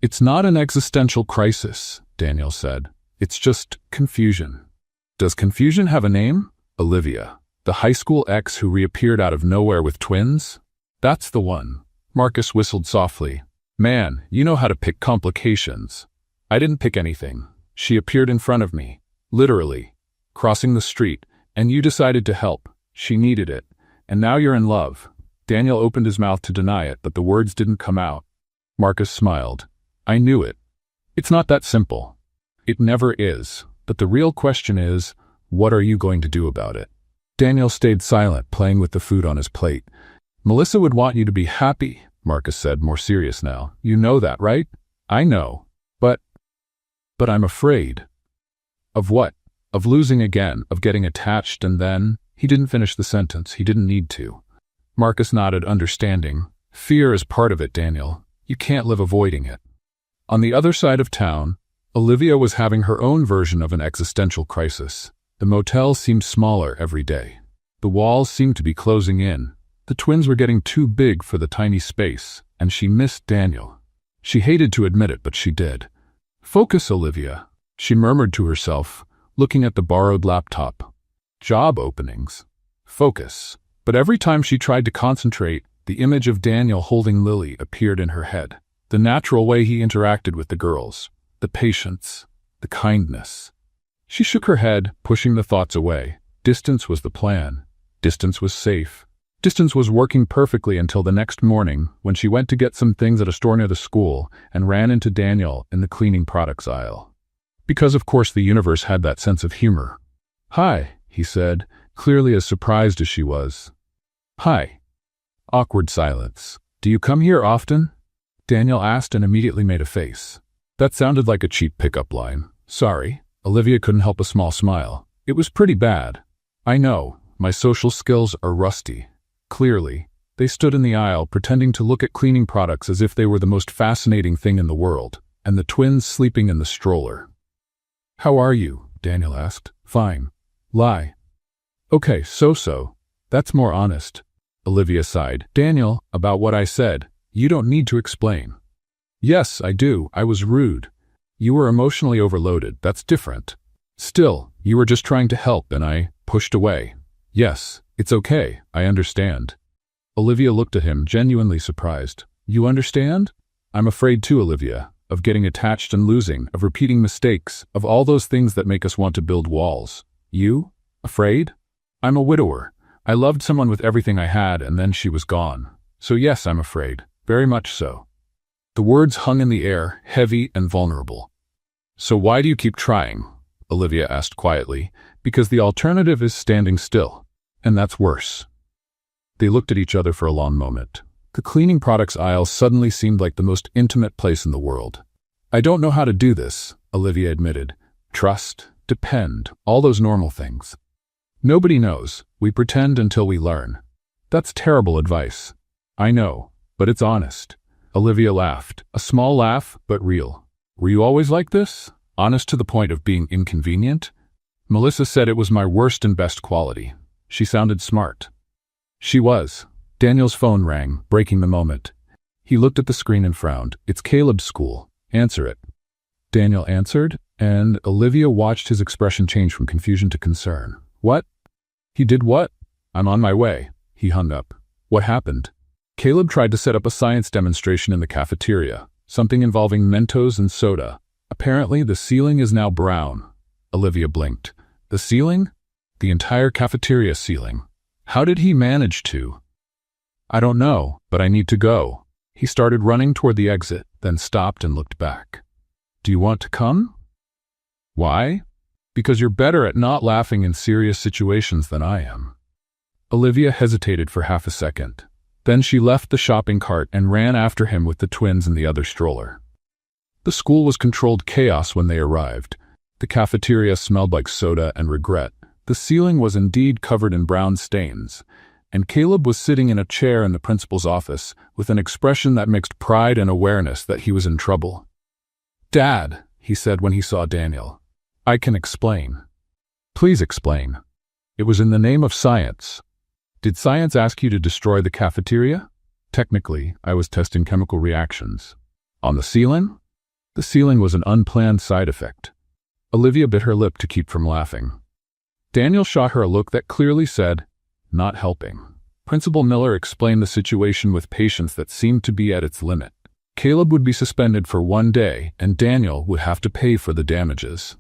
It's not an existential crisis, Daniel said. It's just confusion. Does confusion have a name? Olivia, the high school ex who reappeared out of nowhere with twins? That's the one. Marcus whistled softly. Man, you know how to pick complications. I didn't pick anything. She appeared in front of me, literally, crossing the street, and you decided to help. She needed it. And now you're in love. Daniel opened his mouth to deny it, but the words didn't come out. Marcus smiled. I knew it. It's not that simple. It never is. But the real question is, what are you going to do about it? Daniel stayed silent, playing with the food on his plate. Melissa would want you to be happy, Marcus said, more serious now. You know that, right? I know. But I'm afraid. Of what? Of losing again, of getting attached, and then… He didn't finish the sentence. He didn't need to. Marcus nodded, understanding. Fear is part of it, Daniel. You can't live avoiding it. On the other side of town, Olivia was having her own version of an existential crisis. The motel seemed smaller every day. The walls seemed to be closing in. The twins were getting too big for the tiny space, and she missed Daniel. She hated to admit it, but she did. Focus, Olivia, she murmured to herself, looking at the borrowed laptop. Job openings. Focus. But every time she tried to concentrate, the image of Daniel holding Lily appeared in her head. The natural way he interacted with the girls. The patience. The kindness. She shook her head, pushing the thoughts away. Distance was the plan. Distance was safe. Distance was working perfectly until the next morning, when she went to get some things at a store near the school and ran into Daniel in the cleaning products aisle. Because of course the universe had that sense of humor. Hi, he said, clearly as surprised as she was. Hi. Awkward silence. Do you come here often? Daniel asked and immediately made a face. That sounded like a cheap pickup line. Sorry. Olivia couldn't help a small smile. It was pretty bad. I know. My social skills are rusty. Clearly. They stood in the aisle, pretending to look at cleaning products as if they were the most fascinating thing in the world, and the twins sleeping in the stroller. How are you? Daniel asked. Fine. Lie. Okay, so. That's more honest. Olivia sighed. Daniel, about what I said, you don't need to explain. Yes, I do. I was rude. You were emotionally overloaded. That's different. Still, you were just trying to help and I pushed away. Yes, it's okay. I understand. Olivia looked at him, genuinely surprised. You understand? I'm afraid too, Olivia, of getting attached and losing, of repeating mistakes, of all those things that make us want to build walls. You? Afraid? I'm a widower. I loved someone with everything I had and then she was gone. So yes, I'm afraid. Very much so. The words hung in the air, heavy and vulnerable. So why do you keep trying? Olivia asked quietly. Because the alternative is standing still. And that's worse. They looked at each other for a long moment. The cleaning products aisle suddenly seemed like the most intimate place in the world. I don't know how to do this, Olivia admitted. Trust, depend, all those normal things. Nobody knows. We pretend until we learn. That's terrible advice. I know, but it's honest. Olivia laughed, a small laugh, but real. Were you always like this? Honest to the point of being inconvenient? Melissa said it was my worst and best quality. She sounded smart. She was. Daniel's phone rang, breaking the moment. He looked at the screen and frowned. It's Caleb's school. Answer it. Daniel answered, and Olivia watched his expression change from confusion to concern. What? He did what? I'm on my way. He hung up. What happened? Caleb tried to set up a science demonstration in the cafeteria, something involving Mentos and soda. Apparently, the ceiling is now brown. Olivia blinked. The ceiling? The entire cafeteria ceiling. How did he manage to? I don't know, but I need to go. He started running toward the exit, then stopped and looked back. Do you want to come? Why? Because you're better at not laughing in serious situations than I am. Olivia hesitated for half a second. Then she left the shopping cart and ran after him with the twins in the other stroller. The school was controlled chaos when they arrived. The cafeteria smelled like soda and regret. The ceiling was indeed covered in brown stains, and Caleb was sitting in a chair in the principal's office with an expression that mixed pride and awareness that he was in trouble. Dad, he said when he saw Daniel. I can explain. Please explain. It was in the name of science. Did science ask you to destroy the cafeteria? Technically, I was testing chemical reactions. On the ceiling? The ceiling was an unplanned side effect. Olivia bit her lip to keep from laughing. Daniel shot her a look that clearly said, not helping. Principal Miller explained the situation with patience that seemed to be at its limit. Caleb would be suspended for 1 day, and Daniel would have to pay for the damages.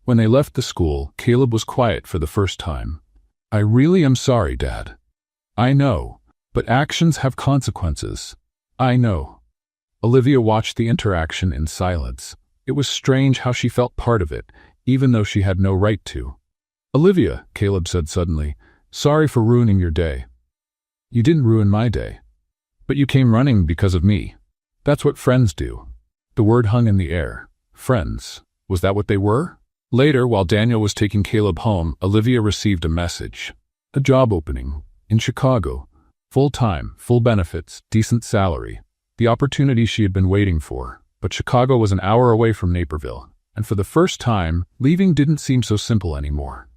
When they left the school, Caleb was quiet for the first time. I really am sorry, Dad. I know, but actions have consequences. I know. Olivia watched the interaction in silence. It was strange how she felt part of it, even though she had no right to. Olivia, Caleb said suddenly, sorry for ruining your day. You didn't ruin my day. But you came running because of me. That's what friends do. The word hung in the air. Friends. Was that what they were? Later, while Daniel was taking Caleb home, Olivia received a message. A job opening. In Chicago. Full-time, full benefits, decent salary. The opportunity she had been waiting for. But Chicago was an hour away from Naperville, and for the first time, leaving didn't seem so simple anymore.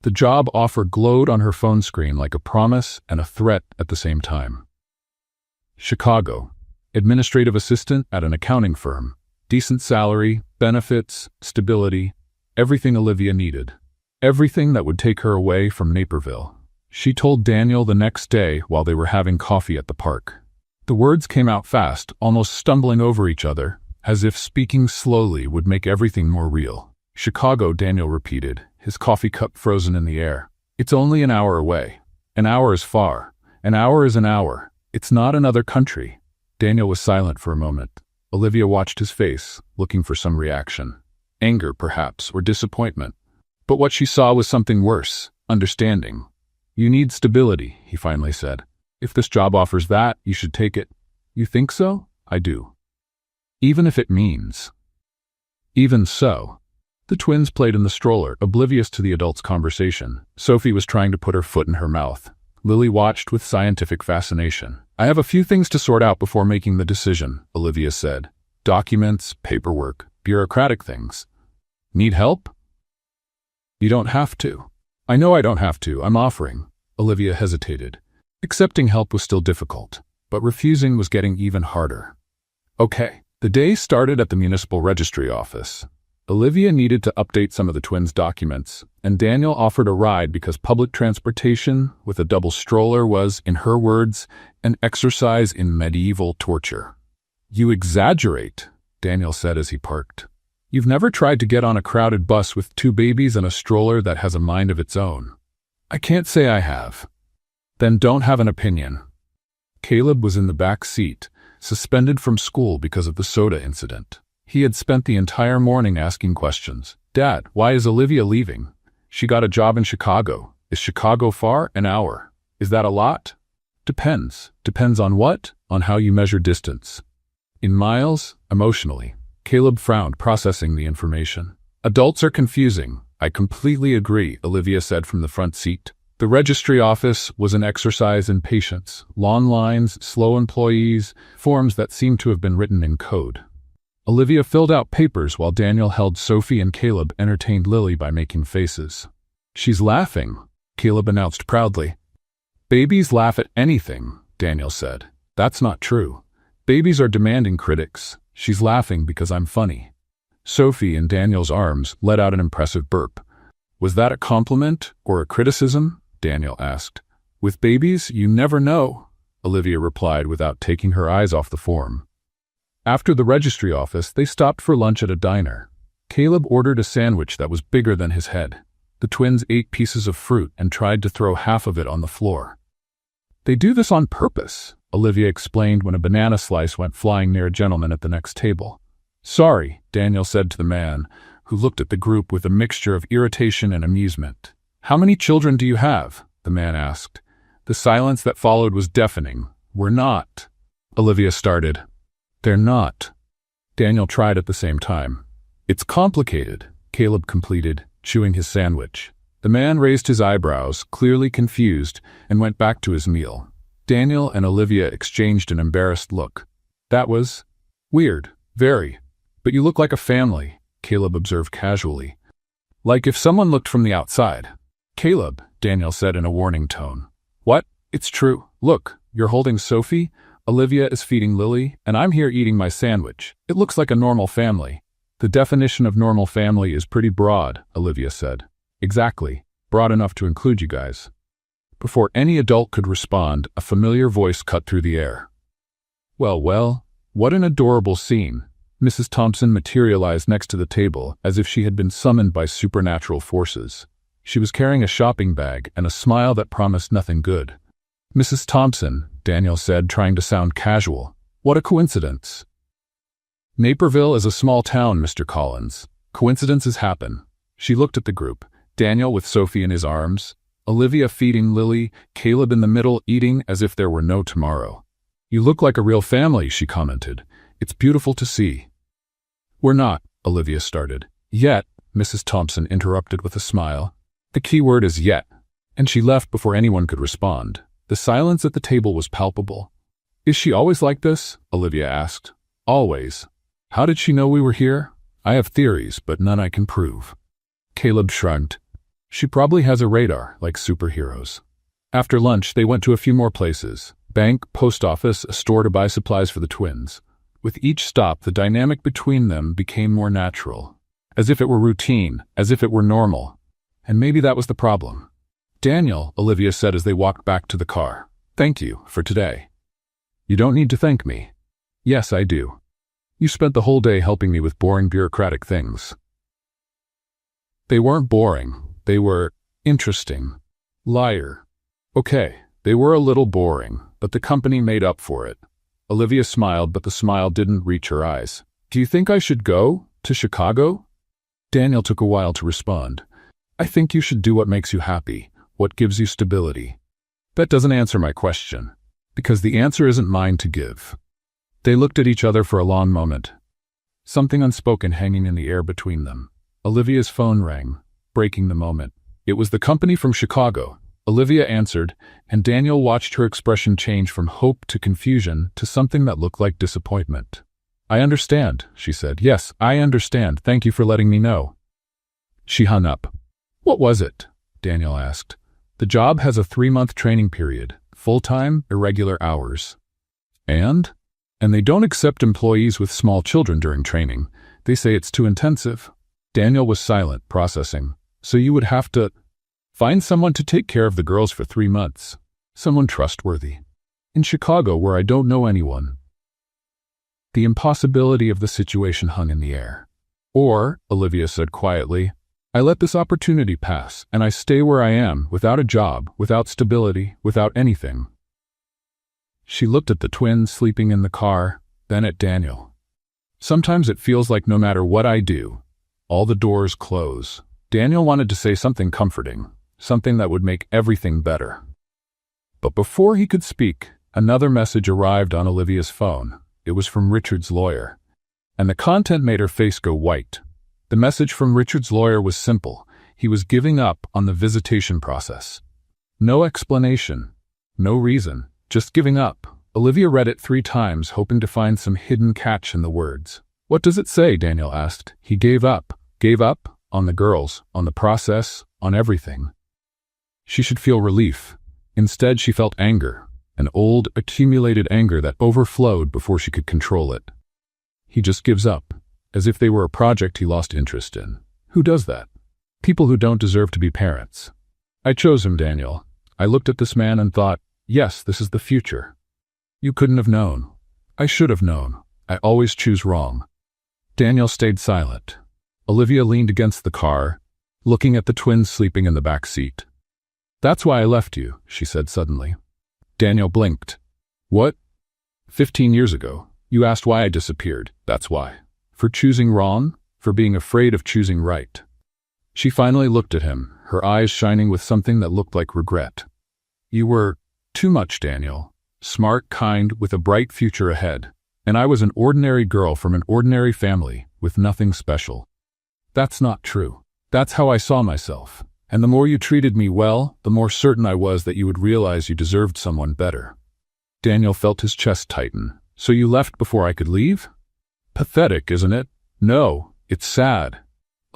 The job offer glowed on her phone screen like a promise and a threat at the same time. Chicago. Administrative assistant at an accounting firm. Decent salary, benefits, stability, everything Olivia needed. Everything that would take her away from Naperville. She told Daniel the next day while they were having coffee at the park. The words came out fast, almost stumbling over each other, as if speaking slowly would make everything more real. Chicago, Daniel repeated, his coffee cup frozen in the air. It's only an hour away. An hour is far. An hour is an hour. It's not another country. Daniel was silent for a moment. Olivia watched his face, looking for some reaction. Anger, perhaps, or disappointment. But what she saw was something worse, understanding. You need stability, he finally said. If this job offers that, you should take it. You think so? I do. Even if it means. Even so. The twins played in the stroller, oblivious to the adults' conversation. Sophie was trying to put her foot in her mouth. Lily watched with scientific fascination. I have a few things to sort out before making the decision, Olivia said. Documents, paperwork, bureaucratic things. Need help? You don't have to. I know I don't have to. I'm offering. Olivia hesitated. Accepting help was still difficult, but refusing was getting even harder. Okay. The day started at the municipal registry office. Olivia needed to update some of the twins' documents, and Daniel offered a ride because public transportation with a double stroller was, in her words, an exercise in medieval torture. You exaggerate, Daniel said as he parked. You've never tried to get on a crowded bus with 2 babies and a stroller that has a mind of its own. I can't say I have. Then don't have an opinion. Caleb was in the back seat, suspended from school because of the soda incident. He had spent the entire morning asking questions. Dad, why is Olivia leaving? She got a job in Chicago. Is Chicago far? An hour. Is that a lot? Depends. Depends on what? on how you measure distance. In miles, emotionally. Caleb frowned, processing the information. Adults are confusing. I completely agree, Olivia said from the front seat. The registry office was an exercise in patience. Long lines, slow employees, forms that seemed to have been written in code. Olivia filled out papers while Daniel held Sophie, and Caleb entertained Lily by making faces. She's laughing, Caleb announced proudly. Babies laugh at anything, Daniel said. That's not true. Babies are demanding critics. She's laughing because I'm funny. Sophie, in Daniel's arms, let out an impressive burp. Was that a compliment or a criticism? Daniel asked. With babies, you never know, Olivia replied without taking her eyes off the form. After the registry office, they stopped for lunch at a diner. Caleb ordered a sandwich that was bigger than his head. The twins ate pieces of fruit and tried to throw half of it on the floor. They do this on purpose, Olivia explained when a banana slice went flying near a gentleman at the next table. Sorry, Daniel said to the man, who looked at the group with a mixture of irritation and amusement. How many children do you have? The man asked. The silence that followed was deafening. We're not. Olivia started. They're not. Daniel tried at the same time. It's complicated, Caleb completed, chewing his sandwich. The man raised his eyebrows, clearly confused, and went back to his meal. Daniel and Olivia exchanged an embarrassed look. That was weird, very. But you look like a family, Caleb observed casually. Like if someone looked from the outside. Caleb, Daniel said in a warning tone. What? It's true. Look, you're holding Sophie, Olivia is feeding Lily, and I'm here eating my sandwich. It looks like a normal family. The definition of normal family is pretty broad, Olivia said. Exactly. Broad enough to include you guys. Before any adult could respond, a familiar voice cut through the air. Well, what an adorable scene. Mrs. Thompson materialized next to the table as if she had been summoned by supernatural forces. She was carrying a shopping bag and a smile that promised nothing good. Mrs. Thompson, Daniel said, trying to sound casual. What a coincidence. Naperville is a small town, Mr. Collins. Coincidences happen. She looked at the group. Daniel with Sophie in his arms, Olivia feeding Lily, Caleb in the middle eating as if there were no tomorrow. You look like a real family, she commented. It's beautiful to see. We're not, Olivia started. Yet, Mrs. Thompson interrupted with a smile. The key word is yet, and she left before anyone could respond. The silence at the table was palpable. Is she always like this? Olivia asked. Always. How did she know we were here? I have theories, but none I can prove. Caleb shrugged. She probably has a radar, like superheroes. After lunch, they went to a few more places. Bank, post office, a store to buy supplies for the twins. With each stop, the dynamic between them became more natural. As if it were routine, as if it were normal. And maybe that was the problem. Daniel, Olivia said as they walked back to the car. Thank you for today. You don't need to thank me. Yes, I do. You spent the whole day helping me with boring bureaucratic things. They weren't boring. They were interesting. Liar. Okay, they were a little boring, but the company made up for it. Olivia smiled, but the smile didn't reach her eyes. Do you think I should go to Chicago? Daniel took a while to respond. I think you should do what makes you happy, what gives you stability. That doesn't answer my question, because the answer isn't mine to give. They looked at each other for a long moment, something unspoken hanging in the air between them. Olivia's phone rang, breaking the moment. It was the company from Chicago. Olivia answered, and Daniel watched her expression change from hope to confusion to something that looked like disappointment. I understand, she said. Yes, I understand. Thank you for letting me know. She hung up. What was it? Daniel asked. The job has a 3-month training period, full-time, irregular hours. And they don't accept employees with small children during training. They say it's too intensive. Daniel was silent, processing. So you would have to find someone to take care of the girls for 3 months. Someone trustworthy. In Chicago, where I don't know anyone. The impossibility of the situation hung in the air. Or, Olivia said quietly, I let this opportunity pass, and I stay where I am, without a job, without stability, without anything. She looked at the twins sleeping in the car, then at Daniel. Sometimes it feels like no matter what I do, all the doors close. Daniel wanted to say something comforting, something that would make everything better. But before he could speak, Another message arrived on Olivia's phone. It was from Richard's lawyer. And the content made her face go white. The message from Richard's lawyer was simple. He was giving up on the visitation process. No explanation. No reason. Just giving up. Olivia read it 3 times, hoping to find some hidden catch in the words. "What does it say?" Daniel asked. He gave up. Gave up? On the girls, on the process, on everything. She should feel relief. Instead, she felt anger. An old, accumulated anger that overflowed before she could control it. He just gives up, as if they were a project he lost interest in. Who does that? People who don't deserve to be parents. I chose him, Daniel. I looked at this man and thought, yes, this is the future. You couldn't have known. I should have known. I always choose wrong. Daniel stayed silent. Olivia leaned against the car, looking at the twins sleeping in the back seat. That's why I left you, she said suddenly. Daniel blinked. What? 15 years ago, you asked why I disappeared. That's why. For choosing wrong? For being afraid of choosing right. She finally looked at him, her eyes shining with something that looked like regret. You were too much, Daniel. Smart, kind, with a bright future ahead. And I was an ordinary girl from an ordinary family, with nothing special. That's not true. That's how I saw myself. And the more you treated me well, the more certain I was that you would realize you deserved someone better. Daniel felt his chest tighten. So you left before I could leave? Pathetic, isn't it? No, it's sad.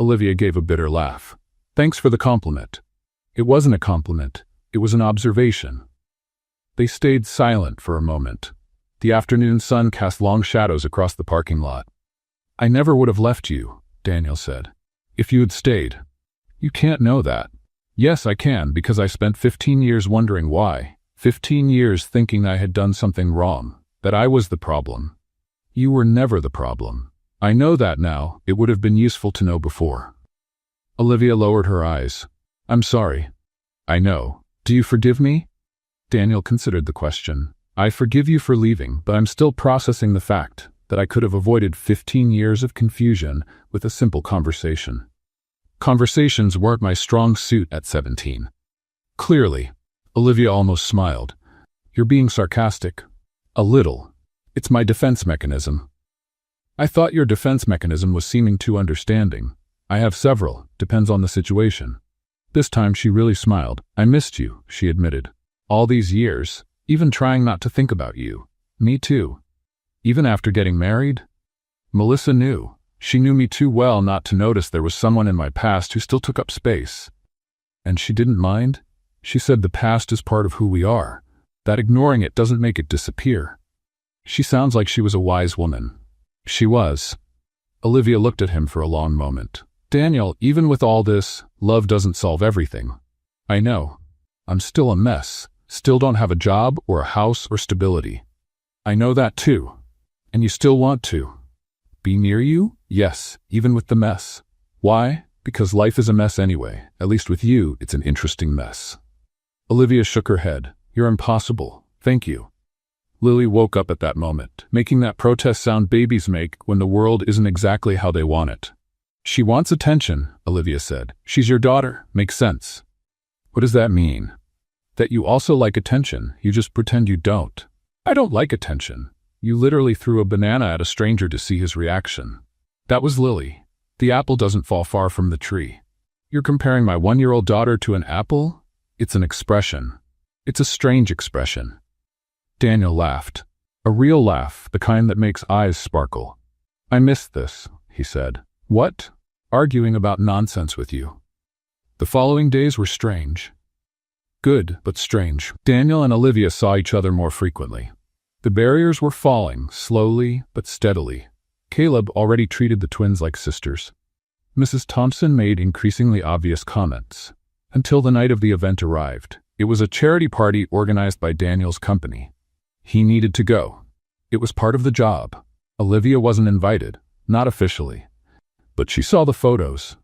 Olivia gave a bitter laugh. Thanks for the compliment. It wasn't a compliment. It was an observation. They stayed silent for a moment. The afternoon sun cast long shadows across the parking lot. I never would have left you, Daniel said, if you had stayed. You can't know that. Yes, I can, because I spent 15 years wondering why. 15 years thinking I had done something wrong, that I was the problem. You were never the problem. I know that now. It would have been useful to know before. Olivia lowered her eyes. I'm sorry. I know. Do you forgive me? Daniel considered the question. I forgive you for leaving, but I'm still processing the fact that I could have avoided 15 years of confusion with a simple conversation. Conversations weren't my strong suit at 17. Clearly. Olivia almost smiled. You're being sarcastic. A little. It's my defense mechanism. I thought your defense mechanism was seeming too understanding. I have several, depends on the situation. This time she really smiled. I missed you, she admitted. All these years, even trying not to think about you. Me too. Even after getting married? Melissa knew. She knew me too well not to notice there was someone in my past who still took up space. And she didn't mind? She said the past is part of who we are, that ignoring it doesn't make it disappear. She sounds like she was a wise woman. She was. Olivia looked at him for a long moment. Daniel, even with all this, love doesn't solve everything. I know. I'm still a mess. Still don't have a job or a house or stability. I know that too. And you still want to. Be near you? Yes, even with the mess. Why? Because life is a mess anyway. At least with you, it's an interesting mess. Olivia shook her head. You're impossible. Thank you. Lily woke up at that moment, making that protest sound babies make when the world isn't exactly how they want it. She wants attention, Olivia said. She's your daughter. Makes sense. What does that mean? That you also like attention. You just pretend you don't. I don't like attention. You literally threw a banana at a stranger to see his reaction. That was Lily. The apple doesn't fall far from the tree. You're comparing my 1-year-old daughter to an apple? It's an expression. It's a strange expression. Daniel laughed. A real laugh, the kind that makes eyes sparkle. I missed this, he said. What? Arguing about nonsense with you. The following days were strange. Good, but strange. Daniel and Olivia saw each other more frequently. The barriers were falling, slowly but steadily. Caleb already treated the twins like sisters. Mrs. Thompson made increasingly obvious comments. Until the night of the event arrived. It was a charity party organized by Daniel's company. He needed to go. It was part of the job. Olivia wasn't invited, not officially. But she saw the photos.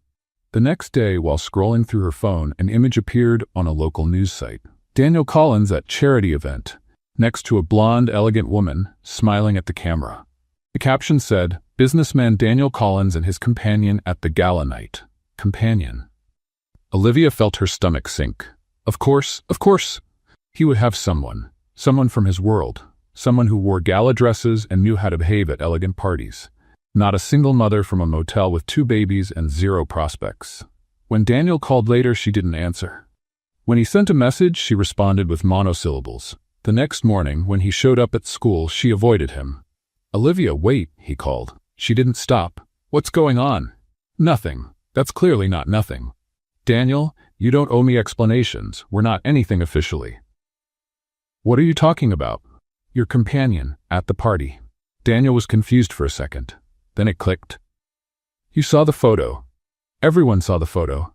The next day, while scrolling through her phone, an image appeared on a local news site. Daniel Collins at charity event, next to a blonde, elegant woman, smiling at the camera. The caption said, Businessman Daniel Collins and his companion at the gala night. Companion. Olivia felt her stomach sink. Of course. He would have someone. Someone from his world. Someone who wore gala dresses and knew how to behave at elegant parties. Not a single mother from a motel with 2 babies and 0 prospects. When Daniel called later, she didn't answer. When he sent a message, she responded with monosyllables. The next morning, when he showed up at school, she avoided him. "Olivia, wait," he called. She didn't stop. "What's going on?" "Nothing. That's clearly not nothing." "Daniel, you don't owe me explanations. We're not anything officially." "What are you talking about?" "Your companion, at the party." Daniel was confused for a second. Then it clicked. "You saw the photo." "Everyone saw the photo."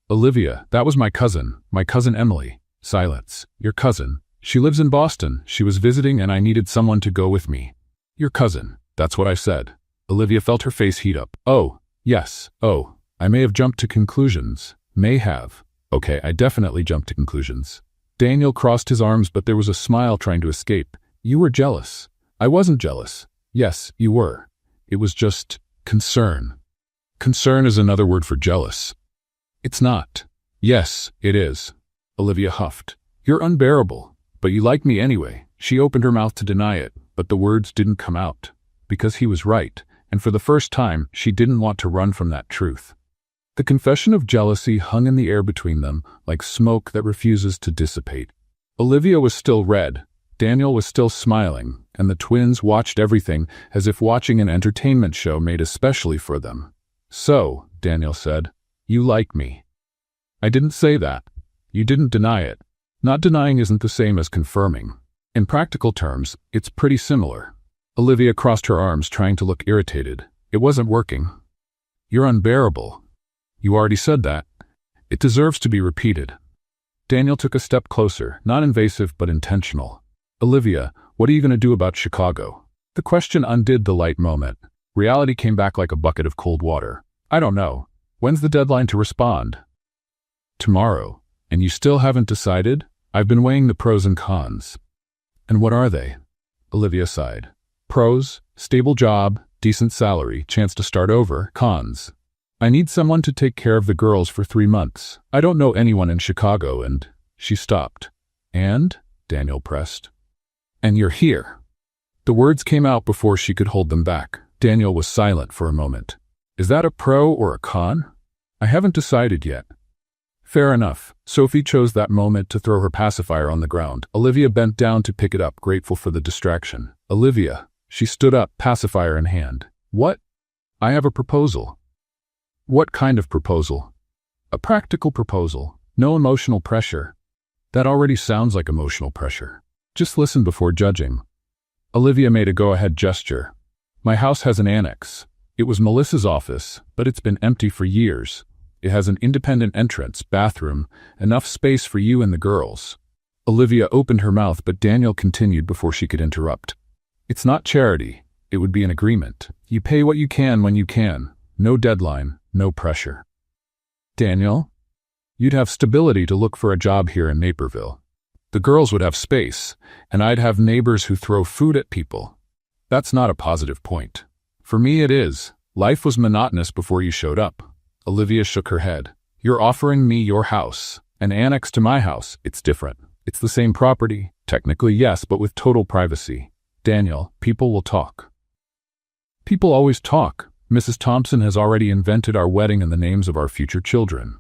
"Olivia, that was my cousin Emily." Silence. "Your cousin. She lives in Boston. She was visiting and I needed someone to go with me." "Your cousin." "That's what I said." Olivia felt her face heat up. "Oh, yes. Oh, I may have jumped to conclusions." "May have." "Okay, I definitely jumped to conclusions." Daniel crossed his arms, but there was a smile trying to escape. "You were jealous." "I wasn't jealous." "Yes, you were. It was just concern." "Concern is another word for jealous." "It's not." "Yes, it is." Olivia huffed. "You're unbearable. But you like me anyway." She opened her mouth to deny it, but the words didn't come out. Because he was right, and for the first time, she didn't want to run from that truth. The confession of jealousy hung in the air between them, like smoke that refuses to dissipate. Olivia was still red. Daniel was still smiling, and the twins watched everything as if watching an entertainment show made especially for them. "So," Daniel said, "you like me." "I didn't say that." "You didn't deny it." "Not denying isn't the same as confirming. In practical terms, it's pretty similar." Olivia crossed her arms, trying to look irritated. It wasn't working. "You're unbearable." "You already said that." "It deserves to be repeated." Daniel took a step closer, not invasive but intentional. "Olivia, what are you going to do about Chicago?" The question undid the light moment. Reality came back like a bucket of cold water. "I don't know. When's the deadline to respond?" "Tomorrow." "And you still haven't decided?" "I've been weighing the pros and cons." "And what are they?" Olivia sighed. "Pros, stable job, decent salary, chance to start over. Cons, I need someone to take care of the girls for 3 months. I don't know anyone in Chicago and—" She stopped. "And?" Daniel pressed. "And you're here." The words came out before she could hold them back. Daniel was silent for a moment. "Is that a pro or a con?" "I haven't decided yet." "Fair enough." Sophie chose that moment to throw her pacifier on the ground. Olivia bent down to pick it up, grateful for the distraction. "Olivia." She stood up, pacifier in hand. "What?" "I have a proposal." "What kind of proposal?" "A practical proposal. No emotional pressure." "That already sounds like emotional pressure." "Just listen before judging." Olivia made a go-ahead gesture. "My house has an annex. It was Melissa's office, but it's been empty for years. It has an independent entrance, bathroom, enough space for you and the girls." Olivia opened her mouth, but Daniel continued before she could interrupt. "It's not charity. It would be an agreement. You pay what you can when you can. No deadline, no pressure." "Daniel? You'd have stability to look for a job here in Naperville. The girls would have space, and I'd have neighbors who throw food at people." "That's not a positive point." "For me it is. Life was monotonous before you showed up." Olivia shook her head. "You're offering me your house. An annex to my house. It's different. It's the same property. Technically, yes, but with total privacy." "Daniel, people will talk." "People always talk. Mrs. Thompson has already invented our wedding and the names of our future children."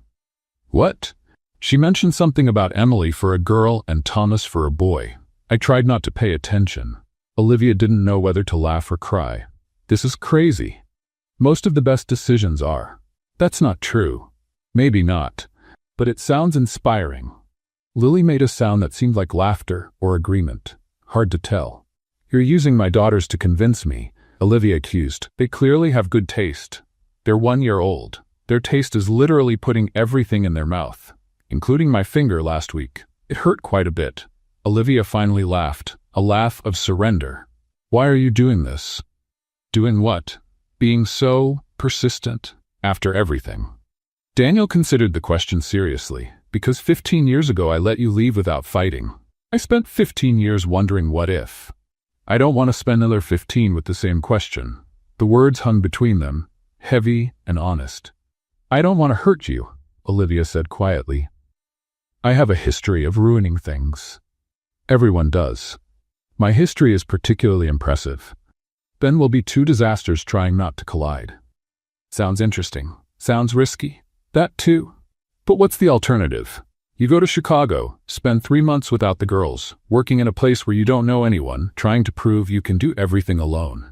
"What?" "She mentioned something about Emily for a girl and Thomas for a boy." I tried not to pay attention. Olivia didn't know whether to laugh or cry. "This is crazy." "Most of the best decisions are." "That's not true." "Maybe not, but it sounds inspiring." Lily made a sound that seemed like laughter or agreement. "Hard to tell." "You're using my daughters to convince me," Olivia accused. "They clearly have good taste. They're 1 year old. Their taste is literally putting everything in their mouth, including my finger last week. It hurt quite a bit." Olivia finally laughed, a laugh of surrender. "Why are you doing this?" "Doing what?" "Being so persistent. After everything." Daniel considered the question seriously. "Because 15 years ago I let you leave without fighting. I spent 15 years wondering what if. I don't want to spend another 15 with the same question." The words hung between them, heavy and honest. "I don't want to hurt you," Olivia said quietly. "I have a history of ruining things." Everyone does. My history is particularly impressive. Then will be two disasters trying not to collide. Sounds interesting. Sounds risky. That too. But what's the alternative? You go to Chicago, spend 3 months without the girls, working in a place where you don't know anyone, trying to prove you can do everything alone.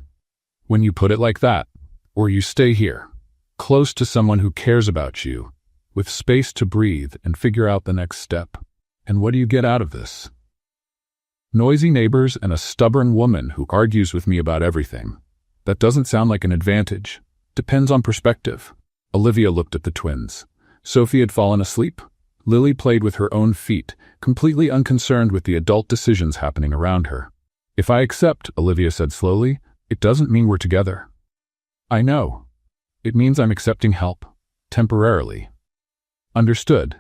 When you put it like that, or you stay here, close to someone who cares about you, with space to breathe and figure out the next step. And what do you get out of this? Noisy neighbors and a stubborn woman who argues with me about everything. That doesn't sound like an advantage. Depends on perspective. Olivia looked at the twins. Sophie had fallen asleep. Lily played with her own feet, completely unconcerned with the adult decisions happening around her. If I accept, Olivia said slowly, it doesn't mean we're together. I know. It means I'm accepting help. Temporarily. Understood.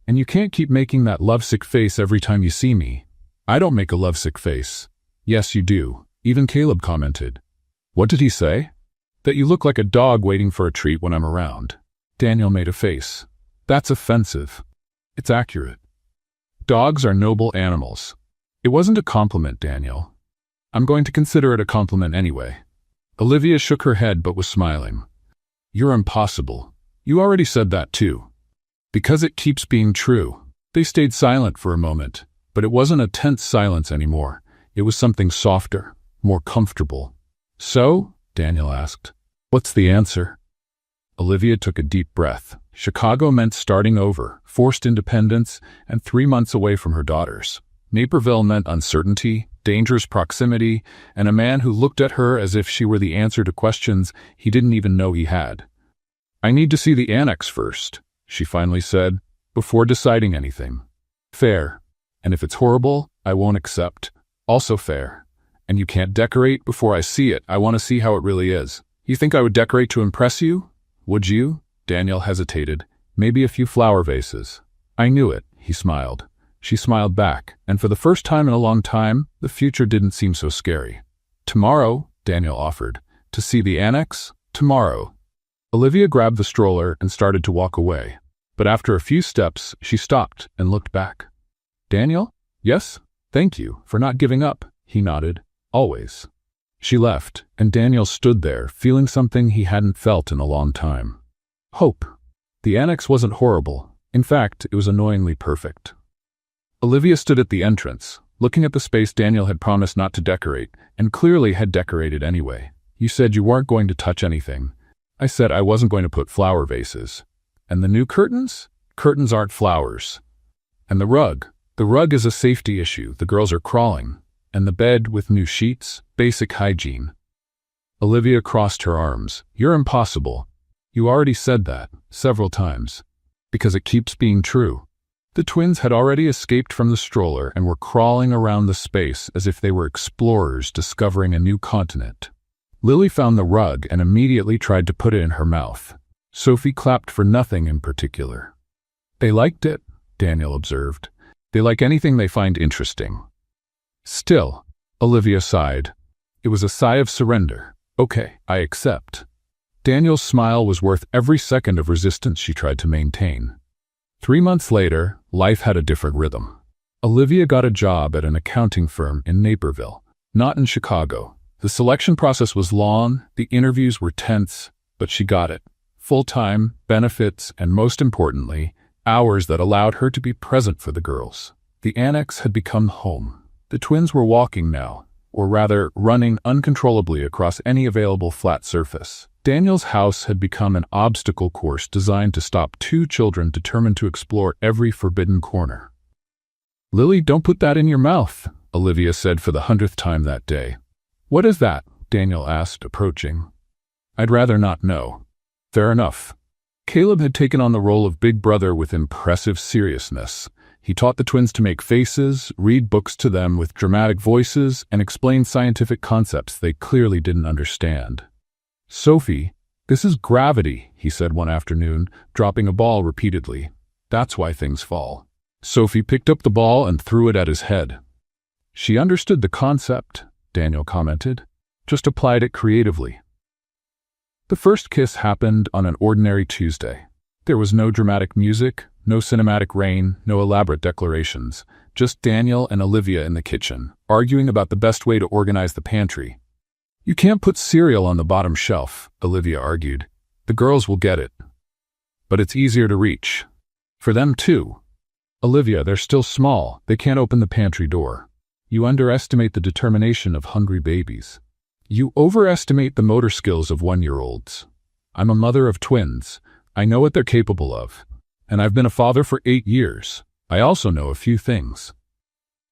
And you can't keep making that lovesick face every time you see me. I don't make a lovesick face. Yes, you do. Even Caleb commented. What did he say? That you look like a dog waiting for a treat when I'm around. Daniel made a face. That's offensive. It's accurate. Dogs are noble animals. It wasn't a compliment, Daniel. I'm going to consider it a compliment anyway. Olivia shook her head but was smiling. You're impossible. You already said that too. Because it keeps being true. They stayed silent for a moment, but it wasn't a tense silence anymore. It was something softer, more comfortable. So? Daniel asked. What's the answer? Olivia took a deep breath. Chicago meant starting over, forced independence, and 3 months away from her daughters. Naperville meant uncertainty, dangerous proximity, and a man who looked at her as if she were the answer to questions he didn't even know he had. I need to see the annex first, she finally said, before deciding anything. Fair. And if it's horrible, I won't accept. Also fair. And you can't decorate before I see it. I want to see how it really is. You think I would decorate to impress you? Would you? Daniel hesitated. Maybe a few flower vases. I knew it, he smiled. She smiled back, and for the first time in a long time, the future didn't seem so scary. Tomorrow, Daniel offered. To see the annex? Tomorrow. Olivia grabbed the stroller and started to walk away. But after a few steps, she stopped and looked back. Daniel? Yes? Thank you for not giving up, he nodded. Always. She left, and Daniel stood there, feeling something he hadn't felt in a long time. Hope. The annex wasn't horrible. In fact, it was annoyingly perfect. Olivia stood at the entrance, looking at the space Daniel had promised not to decorate, and clearly had decorated anyway. You said you weren't going to touch anything. I said I wasn't going to put flower vases. And the new curtains? Curtains aren't flowers. And the rug? The rug is a safety issue. The girls are crawling. And the bed with new sheets? Basic hygiene. Olivia crossed her arms. You're impossible. You already said that, several times. Because it keeps being true. The twins had already escaped from the stroller and were crawling around the space as if they were explorers discovering a new continent. Lily found the rug and immediately tried to put it in her mouth. Sophie clapped for nothing in particular. They liked it, Daniel observed. They like anything they find interesting. Still, Olivia sighed. It was a sigh of surrender. Okay, I accept. Daniel's smile was worth every second of resistance she tried to maintain. 3 months later, life had a different rhythm. Olivia got a job at an accounting firm in Naperville, not in Chicago. The selection process was long, the interviews were tense, but she got it. Full-time, benefits, and most importantly, hours that allowed her to be present for the girls. The annex had become home. The twins were walking now, or rather, running uncontrollably across any available flat surface. Daniel's house had become an obstacle course designed to stop 2 children determined to explore every forbidden corner. Lily, don't put that in your mouth, Olivia said for the 100th time that day. What is that? Daniel asked, approaching. I'd rather not know. Fair enough. Caleb had taken on the role of big brother with impressive seriousness. He taught the twins to make faces, read books to them with dramatic voices, and explain scientific concepts they clearly didn't understand. Sophie, this is gravity, he said one afternoon, dropping a ball repeatedly. That's why things fall. Sophie picked up the ball and threw it at his head. She understood the concept, Daniel commented, just applied it creatively. The first kiss happened on an ordinary Tuesday. There was no dramatic music, No cinematic rain, no elaborate declarations. Just Daniel and Olivia in the kitchen, arguing about the best way to organize the pantry. "You can't put cereal on the bottom shelf," Olivia argued. "The girls will get it. But it's easier to reach. For them too." "Olivia, they're still small. They can't open the pantry door." "You underestimate the determination of hungry babies. You overestimate the motor skills of 1-year-olds. I'm a mother of twins. I know what they're capable of. And I've been a father for 8 years. I also know a few things."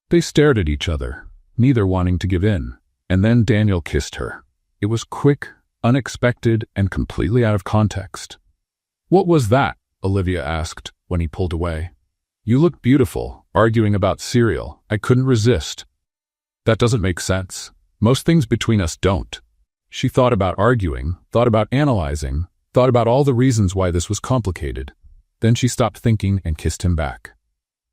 They stared at each other, neither wanting to give in, and then Daniel kissed her. It was quick, unexpected, and completely out of context. "What was that?" Olivia asked when he pulled away. "You look beautiful, arguing about cereal. I couldn't resist." "That doesn't make sense. Most things between us don't." She thought about arguing, thought about analyzing, thought about all the reasons why this was complicated. Then she stopped thinking and kissed him back.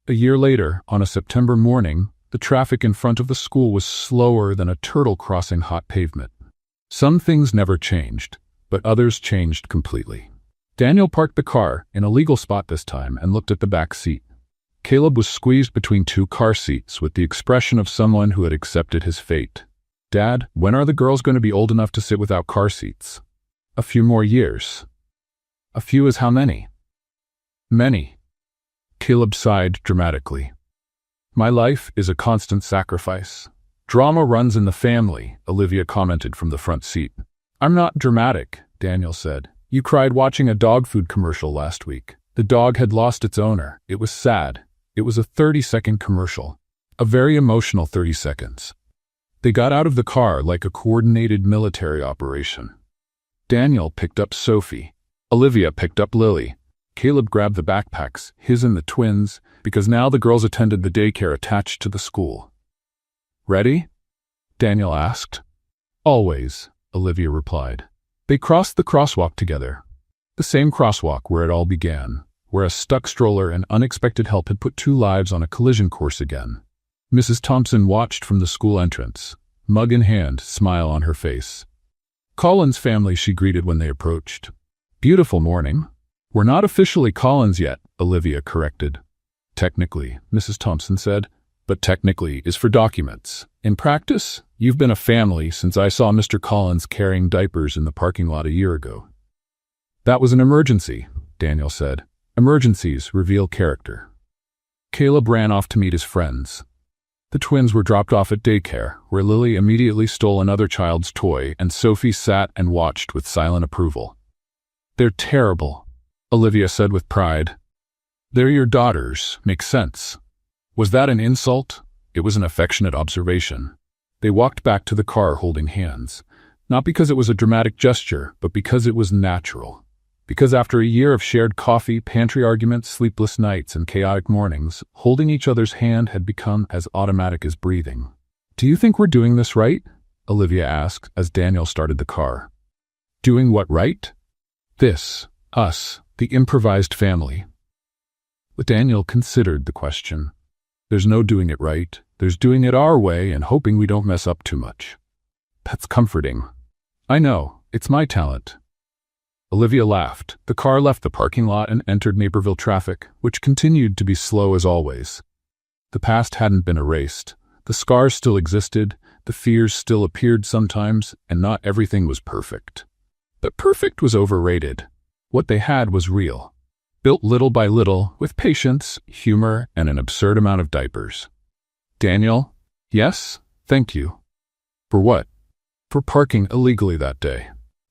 A year later, on a September morning, the traffic in front of the school was slower than a turtle crossing hot pavement. Some things never changed, but others changed completely. Daniel parked the car, in a legal spot this time, and looked at the back seat. Caleb was squeezed between 2 car seats with the expression of someone who had accepted his fate. "Dad, when are the girls going to be old enough to sit without car seats?" "A few more years." "A few is how many?" "Many." Caleb sighed dramatically. "My life is a constant sacrifice. Drama runs in the family," Olivia commented from the front seat. "I'm not dramatic," Daniel said. "You cried watching a dog food commercial last week. The dog had lost its owner. It was sad. It was a 30-second commercial. A very emotional 30 seconds. They got out of the car like a coordinated military operation. Daniel picked up Sophie. Olivia picked up Lily. Caleb grabbed the backpacks, his and the twins, because now the girls attended the daycare attached to the school. "Ready?" Daniel asked. "Always," Olivia replied. They crossed the crosswalk together. The same crosswalk where it all began, where a stuck stroller and unexpected help had put 2 lives on a collision course again. Mrs. Thompson watched from the school entrance, mug in hand, smile on her face. "Collins family," she greeted when they approached. "Beautiful morning." "We're not officially Collins yet," Olivia corrected. "Technically," Mrs. Thompson said, "but technically is for documents. In practice, you've been a family since I saw Mr. Collins carrying diapers in the parking lot a year ago." "That was an emergency," Daniel said. "Emergencies reveal character." Caleb ran off to meet his friends. The twins were dropped off at daycare, where Lily immediately stole another child's toy and Sophie sat and watched with silent approval. "They're terrible," Olivia said with pride. "They're your daughters. Makes sense." Was that an insult? It was an affectionate observation. They walked back to the car holding hands, not because it was a dramatic gesture, but because it was natural. Because after a year of shared coffee, pantry arguments, sleepless nights, and chaotic mornings, holding each other's hand had become as automatic as breathing. "Do you think we're doing this right?" Olivia asked as Daniel started the car. "Doing what right?" "This, us, the improvised family." But Daniel considered the question. "There's no doing it right. There's doing it our way and hoping we don't mess up too much." "That's comforting." "I know. It's my talent." Olivia laughed. The car left the parking lot and entered Naperville traffic, which continued to be slow as always. The past hadn't been erased. The scars still existed, the fears still appeared sometimes, and not everything was perfect. But perfect was overrated. What they had was real. Built little by little, with patience, humor, and an absurd amount of diapers. "Daniel?" "Yes, thank you." "For what?" "For parking illegally that day."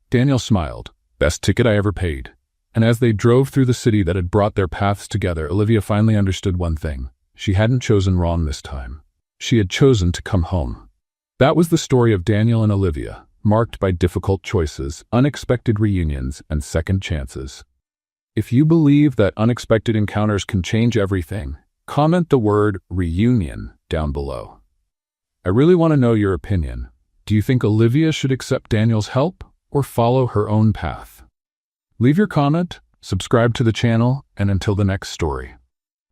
Daniel smiled. "Best ticket I ever paid." And as they drove through the city that had brought their paths together, Olivia finally understood one thing. She hadn't chosen wrong this time. She had chosen to come home. That was the story of Daniel and Olivia, marked by difficult choices, unexpected reunions, and second chances. If you believe that unexpected encounters can change everything, comment the word reunion down below. I really want to know your opinion. Do you think Olivia should accept Daniel's help or follow her own path? Leave your comment, subscribe to the channel, and until the next story.